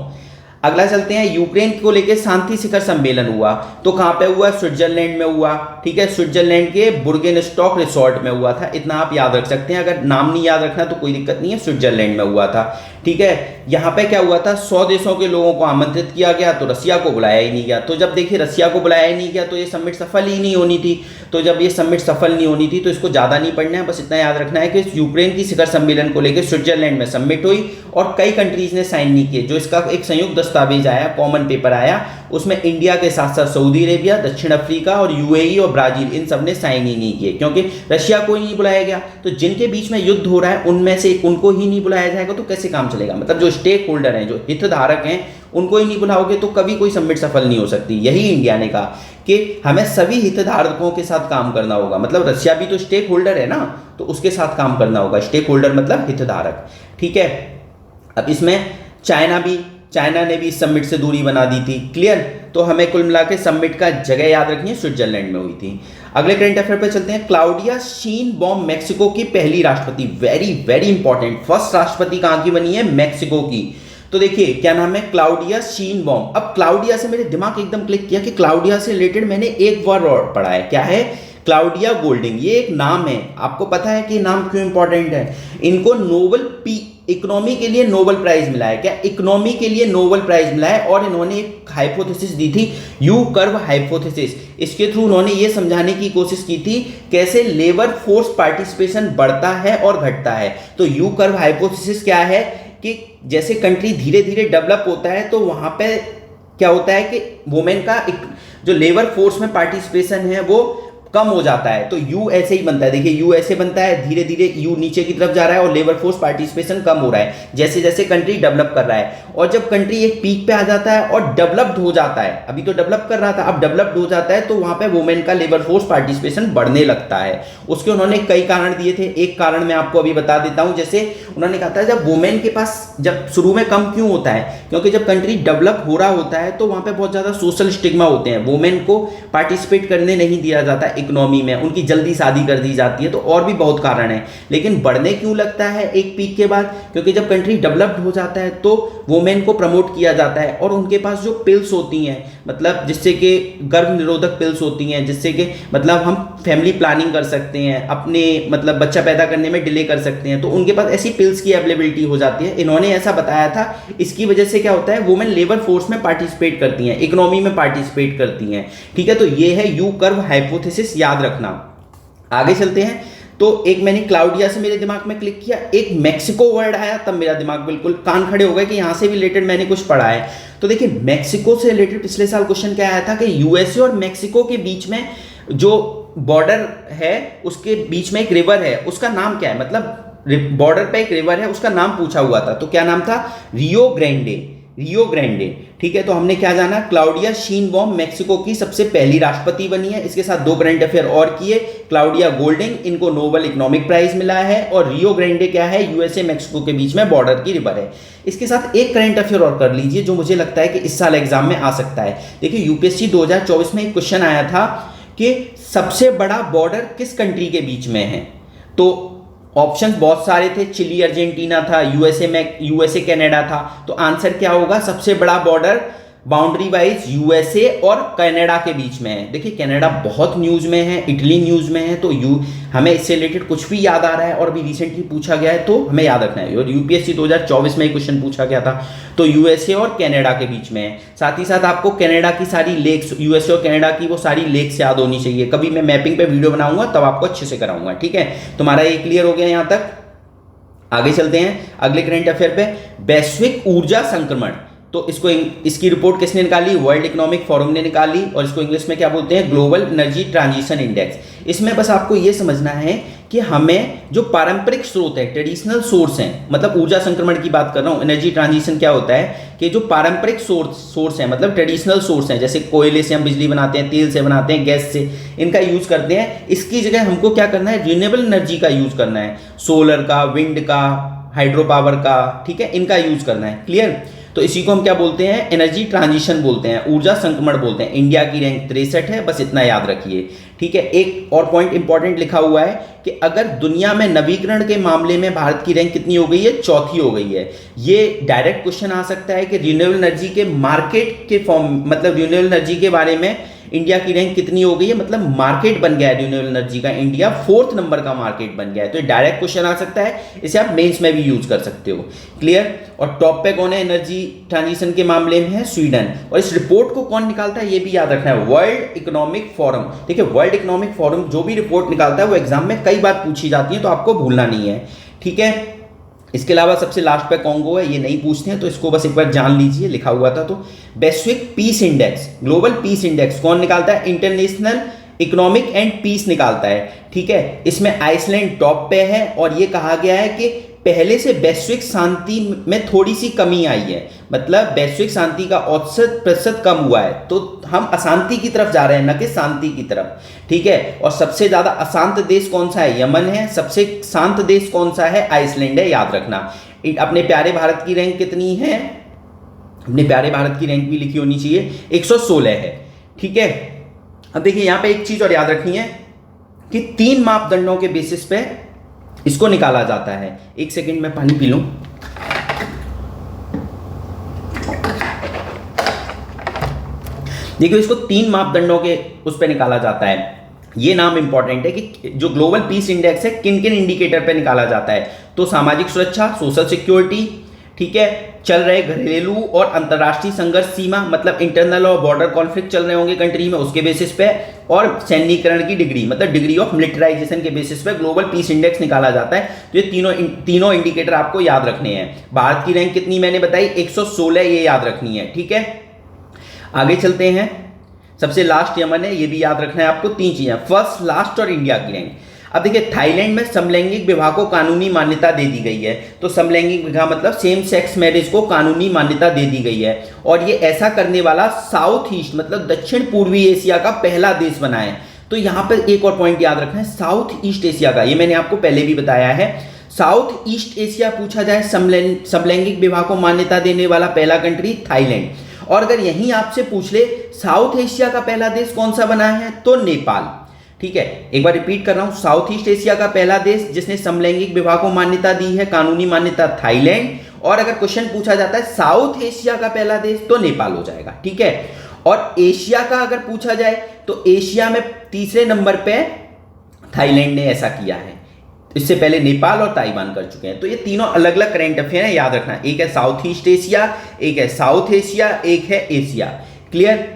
अगला चलते हैं, यूक्रेन को लेकर शांति शिखर सम्मेलन हुआ। तो कहां पे हुआ? स्विट्जरलैंड में हुआ। ठीक है, स्विट्जरलैंड के बुर्गेनस्टॉक रिसोर्ट में हुआ था। इतना आप याद रख सकते हैं, अगर नाम नहीं याद रखना तो कोई दिक्कत नहीं है, स्विट्जरलैंड में हुआ था। ठीक है, यहां पे क्या हुआ था? 100 देशों के लोगों को आमंत्रित किया गया, तो रसिया को बुलाया ही नहीं गया। तो जब देखिए रसिया को बुलाया ही नहीं गया तो ये समिट सफल ही नहीं होनी थी। तो जब ये समिट सफल नहीं होनी थी तो इसको ज्यादा नहीं पढ़ना है, बस इतना याद रखना है कि यूक्रेन की शिखर सम्मेलन को लेकर स्विट्जरलैंड में समिट हुई और कई कंट्रीज ने साइन नहीं किए। जो इसका एक संयुक्त दस्तावेज आया, कॉमन पेपर आया, उसमें इंडिया के साथ साथ सऊदी अरेबिया, दक्षिण अफ्रीका और यूएई और ब्राजील इन सब ने साइन ही नहीं किए, क्योंकि रशिया को ही नहीं बुलाया गया। तो जिनके बीच में युद्ध हो रहा है उनमें से उनको ही नहीं बुलाया जाएगा तो कैसे काम चलेगा? मतलब जो स्टेक होल्डर हैं, जो हितधारक हैं, उनको ही नहीं बुलाओगे तो कभी कोई समिट सफल नहीं हो सकती। यही इंडिया ने कहा कि हमें सभी हितधारकों के साथ काम करना होगा। मतलब रशिया भी तो स्टेक होल्डर है ना, तो उसके साथ काम करना होगा। स्टेक होल्डर मतलब हितधारक, ठीक है। अब इसमें चाइना ने भी इस समिट से दूरी बना दी थी। क्लियर? तो हमें कुल मिला के समिट का जगह याद रखनी है, स्विट्जरलैंड में हुई थी। अगले करंट अफेयर पे चलते हैं। क्लाउडिया शीनबॉम मैक्सिको की पहली राष्ट्रपति। वेरी वेरी इंपॉर्टेंट, फर्स्ट राष्ट्रपति कहां की बनी है? मैक्सिको की। तो देखिए क्या नाम है? क्लाउडिया शीनबॉम। अब क्लाउडिया से मेरे दिमाग एकदम क्लिक किया कि क्लाउडिया से रिलेटेड मैंने एक वर्ड पढ़ा है। क्या है? Claudia Golding. ये एक नाम है। आपको पता है कि नाम क्यों इंपॉर्टेंट है? इनको इकोनॉमी के लिए नोबेल प्राइज मिला है। क्या? इकोनॉमी के लिए नोबेल प्राइज मिला है। और इन्होंने एक हाइपोथेसिस दी थी, यू कर्व हाइपोथेसिस। इसके थ्रू उन्होंने ये समझाने की कोशिश की थी कैसे लेबर फोर्स पार्टिसिपेशन बढ़ता है और घटता है। तो यू कर्व हाइपोथेसिस क्या है कि जैसे कंट्री धीरे धीरे डेवलप होता है तो वहां पे क्या होता है कि वुमेन का जो लेबर फोर्स में पार्टिसिपेशन है वो कम हो जाता है। तो यू ऐसे ही बनता है। देखिए यू ऐसे बनता है, धीरे धीरे यू नीचे की तरफ जा रहा है और लेबर फोर्स पार्टिसिपेशन कम हो रहा है जैसे जैसे कंट्री डेवलप कर रहा है। और जब कंट्री एक पीक पे आ जाता है और डेवलप्ड हो जाता है, अभी तो डेवलप कर रहा था, अब डेवलप्ड हो जाता है, तो वहां पे वुमेन का लेबर फोर्स पार्टिसिपेशन बढ़ने लगता है। उसके उन्होंने कई कारण दिए थे। एक कारण मैं आपको अभी बता देता हूं। जैसे उन्होंने कहा था जब वुमेन के पास जब शुरू में कम क्यों होता है, क्योंकि जब कंट्री डेवलप हो रहा होता है तो वहां पे बहुत ज्यादा सोशल स्टिग्मा होते हैं। वुमेन को पार्टिसिपेट करने नहीं दिया जाता इकोनॉमी में, उनकी जल्दी शादी कर दी जाती है। तो और भी बहुत कारण है। लेकिन बढ़ने क्यों लगता है एक पीक के बाद? क्योंकि जब कंट्री डेवलप्ड हो जाता है तो वुमेन को प्रमोट किया जाता है और उनके पास जो पिल्स होती हैं, मतलब जिससे कि गर्भ निरोधक पिल्स होती हैं, जिससे कि मतलब हम फैमिली प्लानिंग कर सकते हैं, अपने मतलब बच्चा पैदा करने में डिले कर सकते हैं, तो उनके पास ऐसी पिल्स की अवेलेबिलिटी हो जाती है। इन्होंने ऐसा बताया था। इसकी वजह से क्या होता है? वुमेन लेबर फोर्स में पार्टिसिपेट करती हैं, इकोनॉमी में पार्टिसिपेट करती हैं। ठीक है, तो ये है यू कर्व हाइपोथेसिस, याद रखना। आगे चलते हैं। तो एक मैंने क्लाउडिया से मेरे दिमाग में क्लिक किया, एक मैक्सिको वर्ड आया, तब मेरा दिमाग बिल्कुल कान खड़े हो गए कि यहां से भी रिलेटेड मैंने कुछ पढ़ा है। तो देखिए मैक्सिको से रिलेटेड पिछले साल क्वेश्चन क्या आया था कि यूएसए और मैक्सिको के बीच में जो बॉर्डर है उसके बीच में एक रिवर है, उसका नाम क्या है? मतलब बॉर्डर पे एक रिवर है, उसका नाम पूछा हुआ था। तो क्या नाम था? रियो ग्रैंडे। रियो ग्रैंडे। ठीक है, तो हमने क्या जाना? क्लाउडिया शीनबॉम मैक्सिको की सबसे पहली राष्ट्रपति बनी है। इसके साथ दो करंट अफेयर और किए। क्लाउडिया गोल्डिंग, इनको नोबेल इकोनॉमिक प्राइज मिला है। और रियो ग्रैंडे क्या है? यूएसए मैक्सिको के बीच में बॉर्डर की रिवर है। इसके साथ एक करंट अफेयर और कर लीजिए जो मुझे लगता है कि इस साल एग्जाम में आ सकता है। देखिए यूपीएससी 2024 में एक क्वेश्चन आया था कि सबसे बड़ा बॉर्डर किस कंट्री के बीच में है। तो ऑप्शंस बहुत सारे थे, चिली अर्जेंटीना था, यूएसए कनाडा था। तो आंसर क्या होगा? सबसे बड़ा बॉर्डर बाउंड्री वाइज यूएसए और कनाडा के बीच में है। देखिए कनाडा बहुत न्यूज में है, इटली न्यूज में है, तो हमें इससे रिलेटेड कुछ भी याद आ रहा है और अभी रिसेंटली पूछा गया है तो हमें याद रखना है। और यूपीएससी 2024 में क्वेश्चन पूछा गया था, तो यूएसए और कनाडा के बीच में है। साथ ही साथ आपको कनाडा की सारी लेक्स, यूएसए और कनाडा की वो सारी लेक्स याद होनी चाहिए। कभी मैं मैपिंग पे वीडियो बनाऊंगा तब आपको अच्छे से कराऊंगा। ठीक है, तुम्हारा ये क्लियर हो गया यहां तक। आगे चलते हैं अगले करंट अफेयर पे। वैश्विक ऊर्जा संक्रमण, तो इसकी रिपोर्ट किसने निकाली? वर्ल्ड इकोनॉमिक फोरम ने निकाली। और इसको इंग्लिश में क्या बोलते हैं? Global energy transition index. इसमें बस आपको यह समझना है कि हमें जो पारंपरिक स्रोत है, ट्रेडिशनल सोर्स हैं, मतलब ऊर्जा संक्रमण की बात कर रहा हूं। एनर्जी ट्रांजिशन क्या होता है कि जो पारंपरिक सोर्स है, मतलब ट्रेडिशनल सोर्स हैं, जैसे कोयले से हम बिजली बनाते हैं, तेल से बनाते हैं, गैस से, इनका यूज करते हैं। इसकी जगह हमको क्या करना है? रिन्यूएबल एनर्जी का यूज करना है, सोलर का, विंड का, हाइड्रो पावर का, ठीक है, इनका यूज करना है। क्लियर? तो इसी को हम क्या बोलते हैं? एनर्जी ट्रांजिशन बोलते हैं, ऊर्जा संक्रमण बोलते हैं। इंडिया की रैंक 63 है, बस इतना याद रखिए। ठीक है, एक और पॉइंट इंपॉर्टेंट लिखा हुआ है कि अगर दुनिया में नवीकरण के मामले में भारत की रैंक कितनी हो गई है? चौथी हो गई है। ये डायरेक्ट क्वेश्चन आ सकता है कि रिन्यूएबल एनर्जी के मार्केट के फॉर्म, मतलब रिन्यूएबल एनर्जी के बारे में इंडिया की रैंक कितनी हो गई है, मतलब मार्केट बन गया है रिन्यूएबल एनर्जी का, इंडिया 4th नंबर का मार्केट बन गया है। तो ये डायरेक्ट क्वेश्चन आ सकता है, इसे आप मेंस में भी यूज कर सकते हो। क्लियर? और टॉप पे कौन है एनर्जी ट्रांजिशन के मामले में? है स्वीडन। और इस रिपोर्ट को कौन निकालता है ये भी याद रखना है, वर्ल्ड इकोनॉमिक फोरम। देखिए वर्ल्ड इकोनॉमिक फोरम जो भी रिपोर्ट निकालता है वो एग्जाम में कई बार पूछी जाती है, तो आपको भूलना नहीं है। ठीक है, इसके अलावा सबसे लास्ट पे कॉन्गो है, ये नहीं पूछते हैं तो इसको बस एक बार जान लीजिए, लिखा हुआ था। तो वैश्विक peace index, global peace index कौन निकालता है? इंटरनेशनल इकोनॉमिक एंड पीस निकालता है, ठीक है। इसमें आइसलैंड टॉप पे है और ये कहा गया है कि पहले से वैश्विक शांति में थोड़ी सी कमी आई है, मतलब वैश्विक शांति का औसत प्रतिशत कम हुआ है, तो हम अशांति की तरफ जा रहे हैं, न कि शांति की तरफ, ठीक है। और सबसे ज्यादा अशांत देश कौन सा है? यमन है। सबसे शांत देश कौन सा है? आइसलैंड है, याद रखना। अपने प्यारे भारत की रैंक कितनी है? अपने प्यारे भारत की रैंक भी लिखी होनी चाहिए, 116 है, ठीक है। अब देखिए यहां पे एक चीज और याद रखनी है कि 3 मापदंडों के बेसिस पे इसको निकाला जाता है। एक सेकंड में पानी पी लूं। देखिए इसको 3 मापदंडों के उस पे निकाला जाता है। ये नाम इंपॉर्टेंट है कि जो ग्लोबल पीस इंडेक्स है किन किन इंडिकेटर पे निकाला जाता है। तो सामाजिक सुरक्षा, सोशल सिक्योरिटी, ठीक है, चल रहे घरेलू और अंतर्राष्ट्रीय संघर्ष सीमा, मतलब इंटरनल और बॉर्डर कॉन्फ्लिक्ट चल रहे होंगे कंट्री में, उसके बेसिस पे, और सैन्यीकरण की डिग्री, मतलब डिग्री ऑफ मिलिटराइजेशन के बेसिस पे ग्लोबल पीस इंडेक्स निकाला जाता है। तो ये तीनों इंडिकेटर आपको याद रखने हैं। भारत की रैंक कितनी मैंने बताई? 116, ये याद रखनी है, ठीक है। आगे चलते हैं। सबसे लास्ट यमन है, ये भी याद रखना है आपको। 3 चीजें, फर्स्ट, लास्ट और इंडिया की रैंक। अब देखिए थाईलैंड में समलैंगिक विवाह को कानूनी मान्यता दे दी गई है। तो समलैंगिक विवाह मतलब सेम सेक्स मैरिज को कानूनी मान्यता दे दी गई है, और ये ऐसा करने वाला साउथ ईस्ट मतलब दक्षिण पूर्वी एशिया का पहला देश बना है। तो यहाँ पर एक और पॉइंट याद रखना है, साउथ ईस्ट एशिया का, ये मैंने आपको पहले भी बताया है। साउथ ईस्ट एशिया पूछा जाए, समलैंगिक विवाह को मान्यता देने वाला पहला कंट्री थाईलैंड। और अगर यहीं आपसे पूछ ले साउथ एशिया का पहला देश कौन सा बना है, तो नेपाल, ठीक है। एक बार रिपीट कर रहा हूं, साउथ ईस्ट एशिया का पहला देश जिसने समलैंगिक विवाह को मान्यता दी है, कानूनी मान्यता, थाईलैंड। और अगर क्वेश्चन पूछा जाता है साउथ एशिया का पहला देश, तो नेपाल हो जाएगा, ठीक है। और एशिया का अगर पूछा जाए तो एशिया में तीसरे नंबर पे थाईलैंड ने ऐसा किया है। इससे पहले नेपाल और ताइवान कर चुके हैं। तो ये तीनों अलग अलग करंट अफेयर है, याद रखना। एक है साउथ ईस्ट एशिया, एक है साउथ एशिया, एक है एशिया। क्लियर?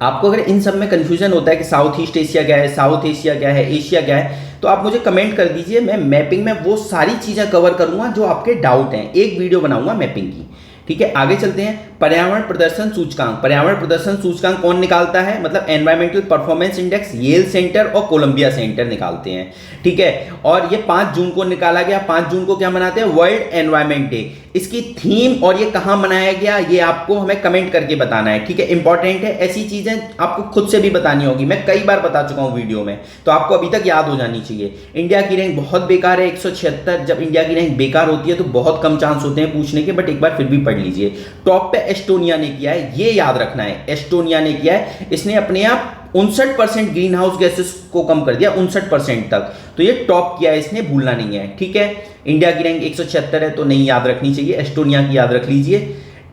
आपको अगर इन सब में कंफ्यूजन होता है कि साउथ ईस्ट एशिया क्या है, साउथ एशिया क्या है, एशिया क्या है, तो आप मुझे कमेंट कर दीजिए। मैं मैपिंग में वो सारी चीजें कवर करूंगा जो आपके डाउट हैं, एक वीडियो बनाऊंगा मैपिंग की, ठीक है। आगे चलते हैं। पर्यावरण प्रदर्शन सूचकांक, पर्यावरण प्रदर्शन सूचकांक कौन निकालता है? मतलब environmental performance index Yale centre और कोलंबिया सेंटर निकालते हैं, ठीक है। और ये 5 जून को निकाला गया। 5 जून को क्या मनाते हैं? World environment day. इसकी थीम और ये कहां मनाया गया, ये आपको हमें कमेंट करके बताना है, ठीक है। इंपॉर्टेंट है, ऐसी चीजें आपको खुद से भी बतानी होगी। मैं कई बार बता चुका हूं वीडियो में, तो आपको अभी तक याद हो जानी चाहिए। इंडिया की रैंक बहुत बेकार है, 176। जब इंडिया की रैंक बेकार होती है तो बहुत कम चांस होते हैं पूछने के, बट एक बार फिर भी पढ़ लीजिए। टॉप पे एस्टोनिया ने किया है, ये याद रखना है, एस्टोनिया ने किया है। इसने अपने आप 59% ग्रीन हाउस गैसेस को कम कर दिया, 59% तक। तो ये टॉप किया है इसने, भूलना नहीं है, ठीक है। इंडिया की रैंक 176 है तो नहीं याद रखनी चाहिए, एस्टोनिया की याद रख लीजिए,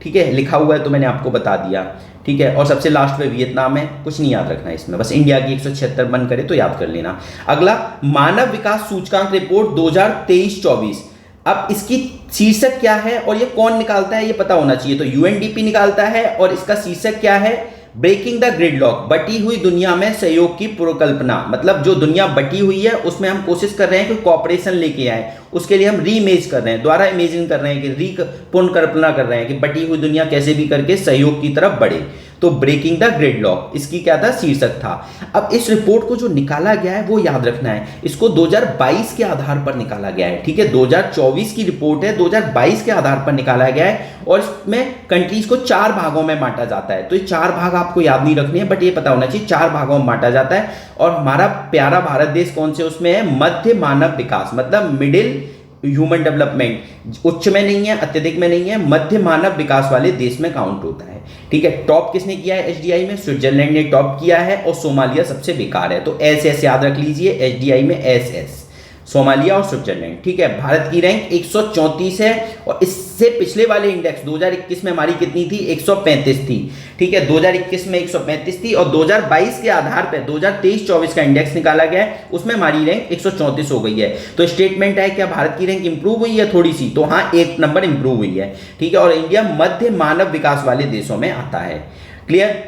ठीक है। लिखा हुआ है तो मैंने आपको बता दिया, ठीक है। और सबसे लास्ट में वियतनाम है, कुछ नहीं याद रखना है इसमें, बस इंडिया की 176 बन करे तो याद कर लेना। अगला, मानव विकास सूचकांक रिपोर्ट 2023-24। अब इसकी शीर्षक क्या है और ये कौन निकालता है, ये पता होना चाहिए। तो यूएनडीपी निकालता है और इसका शीर्षक क्या है? ब्रेकिंग द ग्रिडलॉक, बटी हुई दुनिया में सहयोग की परिकल्पना। मतलब जो दुनिया बटी हुई है उसमें हम कोशिश कर रहे हैं कि कॉपरेशन लेके आए, उसके लिए हम रीइमेज कर रहे हैं, दोबारा इमेजिन कर रहे हैं कि पुनर्कल्पना कर रहे हैं कि बटी हुई दुनिया कैसे भी करके सहयोग की तरफ बढ़े। तो ब्रेकिंग द ग्रिडलॉक इसकी क्या था? शीर्षक था। अब इस रिपोर्ट को जो निकाला गया है वो याद रखना है, इसको 2022 के आधार पर निकाला गया है, ठीक है। 2024 की रिपोर्ट है, 2022 के आधार पर निकाला गया है, और इसमें कंट्रीज को 4 भागों में बांटा जाता है। तो ये 4 भाग आपको याद नहीं रखने हैं, बट ये पता होना चाहिए 4 भागों में बांटा जाता है। और हमारा प्यारा भारत देश कौन से उसमें है? मध्य मानव विकास, मतलब मिडिल ह्यूमन डेवलपमेंट, उच्च में नहीं है, अत्यधिक में नहीं है, मध्य मानव विकास वाले देश में काउंट होता है, ठीक है। टॉप किसने किया है एसडीआई में? स्विट्जरलैंड ने टॉप किया है, और सोमालिया सबसे बेकार है। तो एस याद रख लीजिए, एसडीआई में एस, सोमालिया और स्विट्जरलैंड, ठीक है। भारत की रैंक 134 है, और इससे पिछले वाले इंडेक्स 2021 में हमारी कितनी थी? 135 थी, ठीक है। 2021 में 135 थी, और 2022 के आधार पर 2023-24 का इंडेक्स निकाला गया है, उसमें हमारी रैंक 134 हो गई है। तो स्टेटमेंट है क्या भारत की रैंक इंप्रूव हुई है थोड़ी सी? तो हाँ, 1 नंबर इंप्रूव हुई है, ठीक है। और इंडिया मध्य मानव विकास वाले देशों में आता है। क्लियर?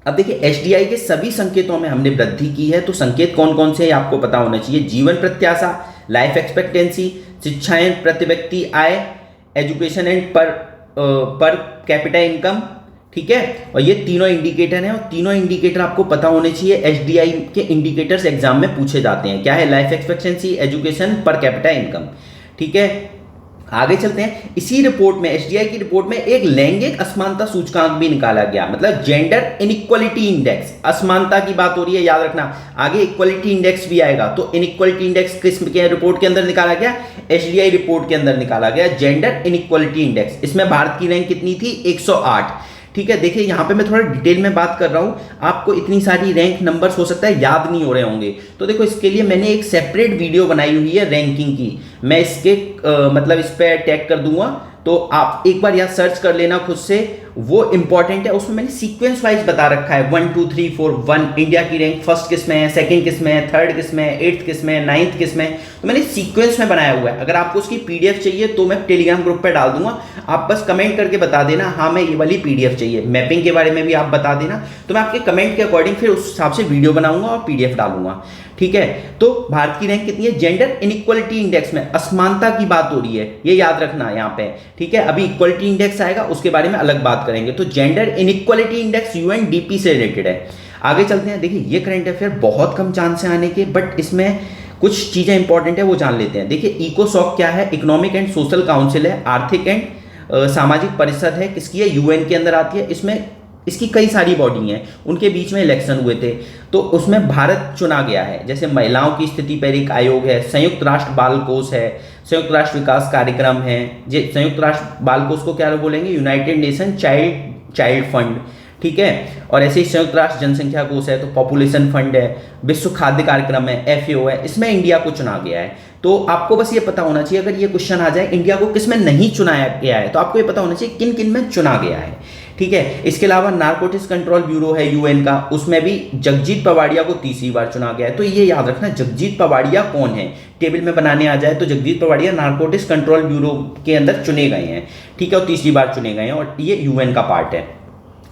अब देखिए एसडीआई के सभी संकेतों में हमने वृद्धि की है। तो संकेत कौन कौन से हैं आपको पता होना चाहिए। जीवन प्रत्याशा, लाइफ एक्सपेक्टेंसी, शिक्षाएं, प्रति व्यक्ति आय, education and per capita income. ठीक है, और ये तीनों इंडिकेटर हैं और तीनों इंडिकेटर आपको पता होने चाहिए। एसडीआई के इंडिकेटर्स एग्जाम में पूछे जाते हैं। क्या है? लाइफ एक्सपेक्टेंसी, एजुकेशन, पर कैपिटा इनकम। ठीक है, आगे चलते हैं। इसी रिपोर्ट में, एसडीआई की रिपोर्ट में, एक लैंगिक असमानता सूचकांक भी निकाला गया, मतलब जेंडर इनइक्वालिटी इंडेक्स। असमानता की बात हो रही है, याद रखना, आगे इक्वालिटी इंडेक्स भी आएगा। तो इनइक्वालिटी इंडेक्स किस के रिपोर्ट के अंदर निकाला गया? एसडीआई रिपोर्ट के अंदर निकाला गया जेंडर इनइक्वालिटी इंडेक्स। इसमें भारत की रैंक कितनी थी? 108। ठीक है, देखिए यहाँ पे मैं थोड़ा डिटेल में बात कर रहा हूँ, आपको इतनी सारी रैंक नंबर्स हो सकता है याद नहीं हो रहे होंगे। तो देखो, इसके लिए मैंने एक सेपरेट वीडियो बनाई हुई है रैंकिंग की, मैं इसके मतलब इस पर टैग कर दूंगा, तो आप एक बार यहाँ सर्च कर लेना खुद से, वो इंपॉर्टेंट है। उसमें मैंने सीक्वेंस वाइज बता रखा है, 1 2 3 4 1 इंडिया की रैंक फर्स्ट किस में है, सेकंड किस में है, थर्ड किस में है, 8th किस में है, 9th किस में है। तो मैंने सीक्वेंस में बनाया हुआ है। अगर आपको उसकी पीडीएफ चाहिए तो मैं टेलीग्राम ग्रुप पर डाल दूंगा, आप बस कमेंट करके बता देना हाँ मैं ये वाली पीडीएफ चाहिए। मैपिंग के बारे में भी आप बता देना, तो मैं आपके कमेंट के अकॉर्डिंग फिर उस हिसाब से वीडियो बनाऊंगा और पीडीएफ डालूंगा। ठीक है, तो भारत की रैंक कितनी है? जेंडर इनइक्वालिटी इंडेक्स में असमानता की बात हो रही है, ये याद रखना यहाँ पे। ठीक है, अभी इक्वालिटी इंडेक्स आएगा, उसके बारे में अलग बात करेंगे। तो जेंडर इनइक्वालिटी इंडेक्स यूएनडीपी से रिलेटेड है। आगे चलते हैं। देखिए, ये करंट अफेयर बहुत कम चांस है आने के, बट इसमें कुछ चीजें इंपॉर्टेंट है, वो जान लेते हैं। देखिए, इकोसॉक क्या है? इकोनॉमिक एंड सोशल काउंसिल है, आर्थिक एंड सामाजिक परिषद है। किसकी है? यूएन के अंदर आती है। इसमें इसकी कई सारी बॉडी हैं, उनके बीच में इलेक्शन हुए थे, तो उसमें भारत चुना गया है। जैसे महिलाओं की स्थिति पर एक आयोग है, संयुक्त राष्ट्र बाल कोष है, संयुक्त राष्ट्र विकास कार्यक्रम है। संयुक्त राष्ट्र बाल कोष को क्या बोलेंगे? United nation child fund. ठीक है, और ऐसे ही संयुक्त राष्ट्र जनसंख्या कोष है, तो पॉपुलेशन फंड है, विश्व खाद्य कार्यक्रम है, एफएओ है, इसमें इंडिया को चुना गया है। तो आपको बस ये पता होना चाहिए, अगर ये क्वेश्चन आ जाए इंडिया को किस में नहीं चुनाया गया है, तो आपको ये पता होना चाहिए किन किन में चुना गया है। ठीक है, इसके अलावा नारकोटिक्स कंट्रोल ब्यूरो है यूएन का, उसमें भी जगजीत पवाड़िया को तीसरी बार चुना गया है। तो ये याद रखना, जगजीत पवाड़िया कौन है, टेबल में बनाने आ जाए तो Jagjit Pawaria narcotics control bureau के अंदर चुने गए हैं। ठीक है, और तीसरी बार चुने गए हैं, और ये यूएन का पार्ट है।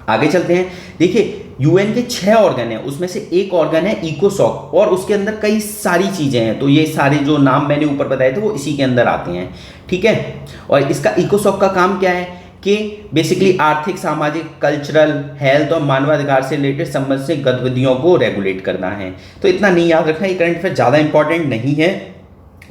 आगे चलते हैं। देखिए, यूएन के 6 ऑर्गन हैं, उसमें से एक ऑर्गन है इकोसॉक, और उसके अंदर कई सारी चीजें हैं। तो ये सारे जो नाम मैंने ऊपर बताए थे वो इसी के अंदर आते हैं। ठीक है, और इसका इकोसॉक का काम क्या है कि बेसिकली आर्थिक, सामाजिक, कल्चरल, हेल्थ और मानवाधिकार से रिलेटेड संबंध से गतिविधियों को रेगुलेट करना है। तो इतना नहीं याद रखना, ये करंट अफेयर ज़्यादा इंपॉर्टेंट नहीं है,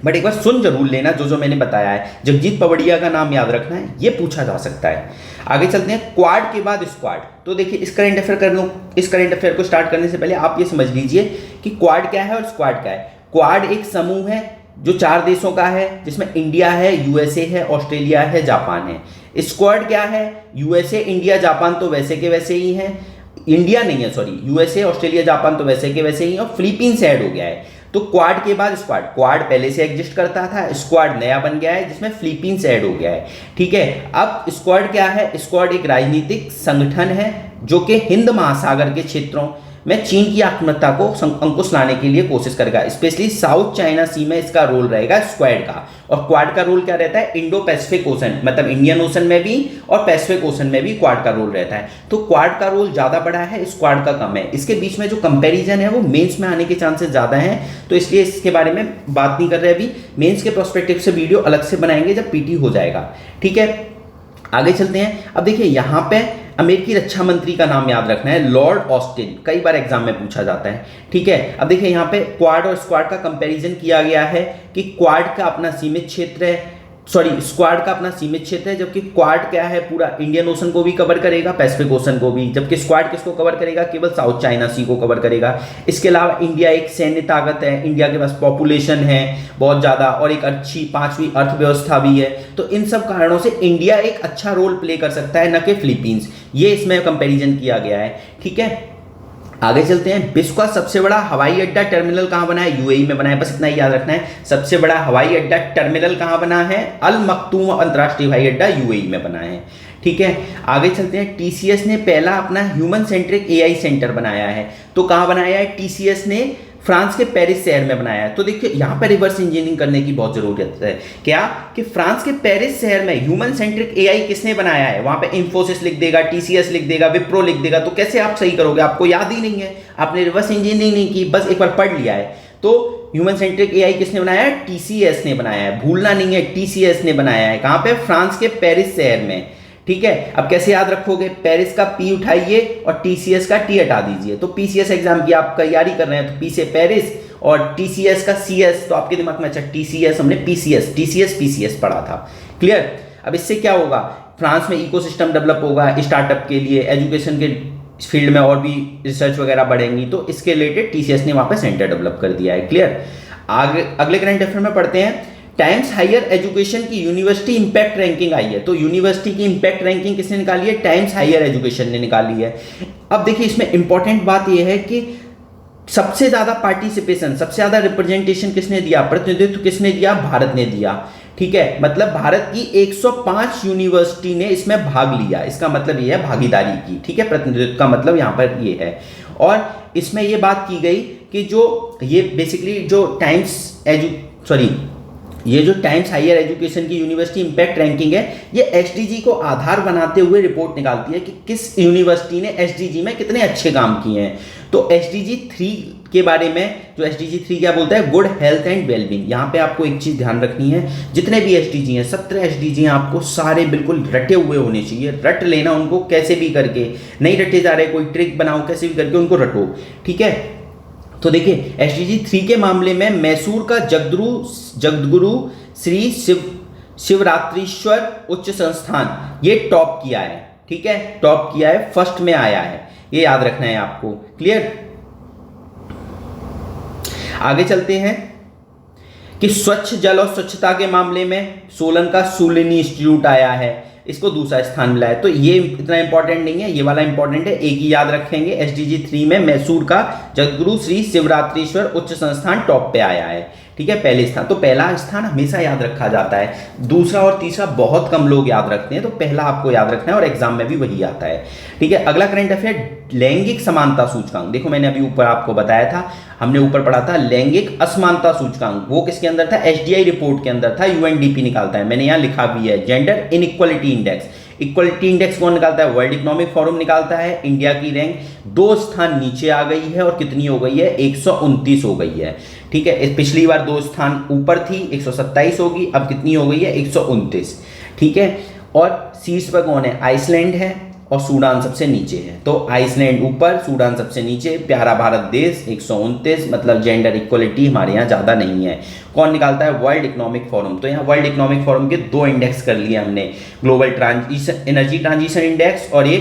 बट एक बार सुन जरूर लेना जो मैंने बताया है। जगजीत पवड़िया का नाम याद रखना है, ये पूछा जा सकता है। आगे चलते हैं। क्वाड के बाद स्क्वाड। तो देखिए, इस करंट अफेयर कर लूँ, इस करंट अफेयर को स्टार्ट करने से पहले आप ये समझ लीजिए कि क्वाड क्या है और स्क्वाड क्या है। क्वाड एक समूह है जो 4 देशों का है, जिसमें इंडिया है, यूएसए है, ऑस्ट्रेलिया है, जापान है। स्क्वाड क्या है? यूएसए, इंडिया, जापान तो वैसे के वैसे ही हैं, इंडिया नहीं है सॉरी, यूएसए, ऑस्ट्रेलिया, जापान तो वैसे के वैसे ही, और फिलीपींस ऐड हो गया है। तो क्वाड के बाद स्क्वाड, क्वाड पहले से एग्जिस्ट करता था, स्क्वाड नया बन गया है जिसमें फिलीपींस ऐड हो गया है। ठीक है, अब स्क्वाड क्या है? स्क्वाड एक राजनीतिक संगठन है जो कि हिंद महासागर के क्षेत्रों में चीन की आक्रामकता को अंकुश लाने के लिए कोशिश करेगा। स्पेशली साउथ चाइना सी में इसका रोल रहेगा स्क्वाड का। और क्वाड का रोल क्या रहता है? इंडो पैसिफिक ओशन, मतलब इंडियन ओशन में भी और पैसिफिक ओशन में भी क्वाड का रोल रहता है। तो क्वाड का रोल ज़्यादा बड़ा है, स्क्वाड का कम है। इसके बीच में जो कंपैरिजन है वो मेंस में आने के चांसेस ज़्यादा हैं, तो इसलिए इसके बारे में बात नहीं कर रहे अभी। मेंस के प्रोस्पेक्टिव से वीडियो अलग से बनाएंगे जब पीटी हो जाएगा। ठीक है, आगे चलते हैं। अब देखिए, यहाँ पे अमेरिकी रक्षा मंत्री का नाम याद रखना है, लॉर्ड ऑस्टिन, कई बार एग्जाम में पूछा जाता है। ठीक है, अब देखिए यहाँ पे क्वाड और स्क्वाड का कंपैरिजन किया गया है कि क्वाड का अपना सीमित क्षेत्र है, सॉरी स्क्वाड का अपना सीमित क्षेत्र है, जबकि क्वाड क्या है? पूरा इंडियन ओशन को भी कवर करेगा, पैसिफिक ओशन को भी, जबकि स्क्वाड किसको कवर करेगा? केवल साउथ चाइना सी को कवर करेगा। इसके अलावा इंडिया एक सैन्य ताकत है, इंडिया के पास पॉपुलेशन है बहुत ज़्यादा, और एक अच्छी 5वीं अर्थव्यवस्था भी है। तो इन सब कारणों से इंडिया एक अच्छा रोल प्ले कर सकता है, न कि फिलीपींस। ये इसमें कंपेरिजन किया गया है। ठीक है, आगे चलते हैं। विश्व का सबसे बड़ा हवाई अड्डा टर्मिनल कहाँ बना है? यूएई में बना है, बस इतना ही याद रखना है। सबसे बड़ा हवाई अड्डा टर्मिनल कहाँ बना है? अल मखतूम अंतर्राष्ट्रीय हवाई अड्डा यूएई में बना है। ठीक है, आगे चलते हैं। टीसीएस ने पहला अपना ह्यूमन सेंट्रिक एआई सेंटर बनाया है, तो कहाँ बनाया है? टीसीएस ने फ्रांस के पेरिस शहर में बनाया है। तो देखिए, यहाँ पर रिवर्स इंजीनियरिंग करने की बहुत जरूरत है। क्या कि फ्रांस के पेरिस शहर में ह्यूमन सेंट्रिक एआई किसने बनाया है? वहाँ पे इंफोसिस लिख देगा, टीसीएस लिख देगा, विप्रो लिख देगा, तो कैसे आप सही करोगे? आपको याद ही नहीं है, आपने रिवर्स इंजीनियरिंग नहीं की, बस एक बार पढ़ लिया है। तो ह्यूमन सेंट्रिक एआई किसने बनाया है? टीसीएस ने बनाया है, भूलना नहीं है, टीसीएस ने बनाया है। कहाँ पे? फ्रांस के पेरिस शहर में। ठीक है, अब कैसे याद रखोगे? पेरिस का पी उठाइए और टीसीएस का टी हटा दीजिए। तो पीसीएस एग्जाम की आप तैयारी कर रहे हैं तो पी से पेरिस और टीसीएस का सीएस, तो आपके दिमाग में अच्छा टीसीएस, हमने पीसीएस टीसीएस पीसीएस पढ़ा था। क्लियर? अब इससे क्या होगा? फ्रांस में इकोसिस्टम डेवलप होगा स्टार्टअप के लिए, एजुकेशन के फील्ड में और भी रिसर्च वगैरह बढ़ेंगी, तो इसके रिलेटेड टीसीएस ने वहां पे सेंटर डेवलप कर दिया है। क्लियर? आगे अगले करंट अफेयर में पढ़ते हैं। टाइम्स हायर एजुकेशन की यूनिवर्सिटी इंपैक्ट रैंकिंग आई है। तो यूनिवर्सिटी की इंपैक्ट रैंकिंग किसने निकाली है? टाइम्स हायर एजुकेशन ने निकाली है। अब देखिए इसमें इंपॉर्टेंट बात यह है कि सबसे ज्यादा पार्टिसिपेशन, सबसे ज्यादा रिप्रेजेंटेशन किसने दिया, प्रतिनिधित्व किसने दिया? भारत ने दिया। ठीक है, मतलब भारत की 105 यूनिवर्सिटी ने इसमें भाग लिया। इसका मतलब ये है भागीदारी की। ठीक है, प्रतिनिधित्व का मतलब यहां पर ये है। और इसमें ये बात की गई कि जो ये बेसिकली जो ये जो टाइम्स हायर एजुकेशन की यूनिवर्सिटी इंपैक्ट रैंकिंग है, ये एसडीजी को आधार बनाते हुए रिपोर्ट निकालती है कि किस यूनिवर्सिटी ने एसडीजी में कितने अच्छे काम किए हैं। तो एसडीजी 3 के बारे में, जो एसडीजी 3 क्या बोलता है? Good health and wellbeing. यहाँ पे आपको एक चीज ध्यान रखनी है, जितने भी एसडीजी हैं, 17 एसडीजी हैं, आपको सारे बिल्कुल रटे हुए होने चाहिए। रट लेना उनको कैसे भी करके, नहीं रटे जा रहे, कोई ट्रिक बनाओ, कैसे भी करके उनको रटो। ठीक है, तो देखिए एसडीजी 3 के मामले में मैसूर का जगद्गुरु श्री शिवरात्रीश्वर उच्च संस्थान ये टॉप किया है। ठीक है, टॉप किया है, फर्स्ट में आया है, ये याद रखना है आपको। क्लियर? आगे चलते हैं कि स्वच्छ जल और स्वच्छता के मामले में सोलन का सुलिनी इंस्टीट्यूट आया है, इसको दूसरा स्थान मिला है। तो ये इतना इंपॉर्टेंट नहीं है, ये वाला इंपॉर्टेंट है, एक ही याद रखेंगे। एसडीजी 3 में मैसूर का जगद्गुरु श्री शिवरात्रीश्वर उच्च संस्थान टॉप पे आया है। ठीक है, पहले स्थान। तो पहला स्थान हमेशा याद रखा जाता है, दूसरा और तीसरा बहुत कम लोग याद रखते हैं, तो पहला आपको याद रखना है और एग्जाम में भी वही आता है। ठीक है, अगला करंट अफेयर, लैंगिक समानता सूचकांक। देखो मैंने अभी ऊपर आपको बताया था, हमने ऊपर पढ़ा था लैंगिक असमानता सूचकांक, वो किसके अंदर था? एसडीआई रिपोर्ट के अंदर था, यूएनडीपी निकालता है, मैंने यहाँ लिखा भी है। Gender inequality index, equality index कौन निकालता है? वर्ल्ड इकोनॉमिक फोरम निकालता है। इंडिया की रैंक 2 स्थान नीचे आ गई है और कितनी हो गई है? 129 हो गई है। ठीक है, पिछली बार 2 स्थान ऊपर थी, 127 होगी, अब कितनी हो गई है? 129। ठीक है, और शीर्ष पर कौन है? आइसलैंड है और सूडान सबसे नीचे है। तो आइसलैंड ऊपर, सूडान सबसे नीचे, प्यारा भारत देश 129, मतलब जेंडर इक्वलिटी हमारे यहाँ ज़्यादा नहीं है। कौन निकालता है? World economic forum. तो यहाँ वर्ल्ड इकोनॉमिक फोरम के 2 इंडेक्स कर लिए हमने, ग्लोबल एनर्जी ट्रांजिशन इंडेक्स और ये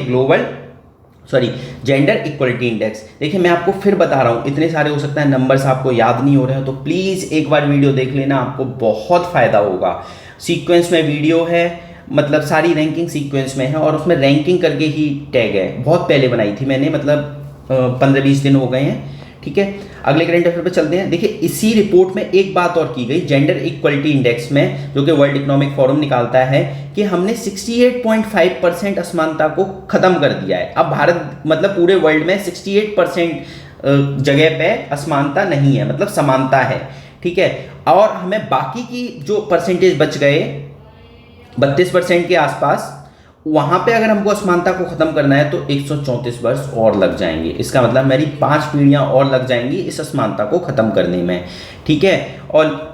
जेंडर इक्वलिटी इंडेक्स। देखिए मैं आपको फिर बता रहा हूँ, इतने सारे हो सकता है नंबर्स आपको याद नहीं हो रहे हो, तो प्लीज़ एक बार वीडियो देख लेना, आपको बहुत फ़ायदा होगा। सीक्वेंस में वीडियो है, मतलब सारी रैंकिंग सीक्वेंस में है और उसमें रैंकिंग करके ही टैग है, बहुत पहले बनाई थी मैंने, मतलब 15-20 दिन हो गए हैं। ठीक है, अगले करंट अफेयर पे चलते हैं। देखिए इसी रिपोर्ट में एक बात और की गई जेंडर इक्वलिटी इंडेक्स में, जो कि वर्ल्ड इकोनॉमिक फोरम निकालता है, कि हमने 68.5% असमानता को खत्म कर दिया है। अब भारत मतलब पूरे वर्ल्ड में 68% जगह पे असमानता नहीं है, मतलब समानता है। ठीक है, और हमें बाकी की जो परसेंटेज बच गए 32% के आसपास, वहां पे अगर हमको असमानता को खत्म करना है तो 134 वर्ष और लग जाएंगे। इसका मतलब मेरी 5 पीढ़ियां और लग जाएंगी इस असमानता को खत्म करने में। ठीक है, और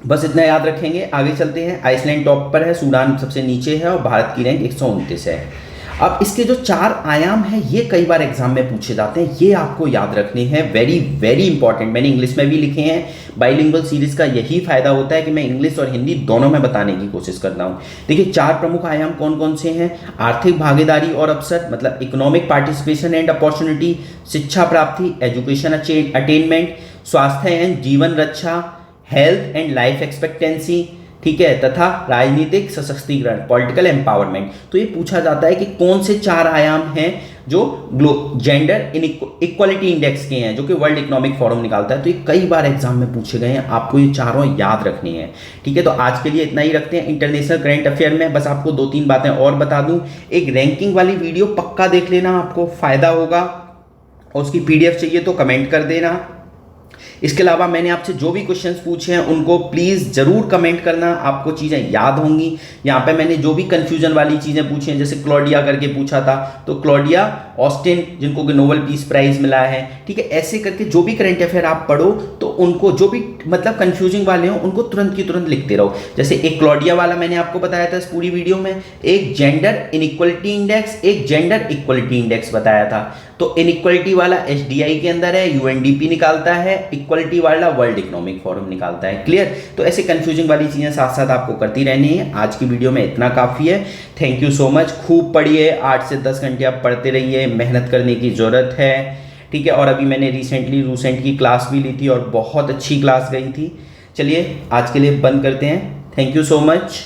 बस इतना याद रखेंगे। आगे चलते हैं। आइसलैंड टॉप पर है, सूडान सबसे नीचे है और भारत की रैंक 129 है। अब इसके जो 4 आयाम हैं ये कई बार एग्जाम में पूछे जाते हैं, ये आपको याद रखने हैं, वेरी वेरी इंपॉर्टेंट। मैंने इंग्लिश में भी लिखे हैं। बाइलिंगुअल सीरीज का यही फायदा होता है कि मैं इंग्लिश और हिंदी दोनों में बताने की कोशिश करता हूँ। देखिए 4 प्रमुख आयाम कौन कौन से हैं? आर्थिक भागीदारी और अवसर, मतलब इकोनॉमिक पार्टिसिपेशन एंड अपॉर्चुनिटी, शिक्षा प्राप्ति, एजुकेशन अटेनमेंट, स्वास्थ्य एंड जीवन रक्षा, हेल्थ एंड लाइफ एक्सपेक्टेंसी, ठीक है, तथा राजनीतिक सशक्तिकरण, पॉलिटिकल एम्पावरमेंट। तो ये पूछा जाता है कि कौन से 4 आयाम हैं जो जेंडर इक्वलिटी इंडेक्स के हैं, जो कि वर्ल्ड इकोनॉमिक फोरम निकालता है। तो ये कई बार एग्जाम में पूछे गए हैं, आपको ये चारों याद रखने हैं। ठीक है, तो आज के लिए इतना ही रखते हैं। इंटरनेशनल करंट अफेयर में बस आपको 2-3 बातें और बता दूं। एक रैंकिंग वाली वीडियो पक्का देख लेना, आपको फायदा होगा, और उसकी PDF चाहिए तो कमेंट कर देना। इसके अलावा मैंने आपसे जो भी क्वेश्चंस पूछे हैं उनको प्लीज़ ज़रूर कमेंट करना, आपको चीज़ें याद होंगी। यहाँ पे मैंने जो भी कन्फ्यूजन वाली चीज़ें पूछी हैं, जैसे क्लॉडिया करके पूछा था, तो क्लॉडिया ऑस्टिन जिनको कि नोबेल पीस प्राइज मिला है, ठीक है। ऐसे करके जो भी करंट अफेयर आप पढ़ो तो उनको जो भी मतलब कंफ्यूजिंग वाले हो उनको तुरंत की तुरंत लिखते रहो। जैसे एक क्लॉडिया वाला मैंने आपको बताया था इस पूरी वीडियो में, एक जेंडर इनइक्वलिटी इंडेक्स, एक जेंडर इक्वलिटी इंडेक्स बताया था। तो इनइक्वलिटी वाला एचडीआई के अंदर है, यूएनडीपी निकालता है, इक्वलिटी वाला वर्ल्ड इकोनॉमिक फोरम निकालता है। क्लियर? तो ऐसे कंफ्यूजिंग वाली चीज़ें साथ साथ आपको करती रहनी है। आज की वीडियो में इतना काफ़ी है। Thank you so much. खूब पढ़िए, 8 से 10 घंटे आप पढ़ते रहिए, मेहनत करने की ज़रूरत है, ठीक है। और अभी मैंने रूसेंट की क्लास भी ली थी और बहुत अच्छी क्लास गई थी। चलिए आज के लिए बंद करते हैं। Thank you so much.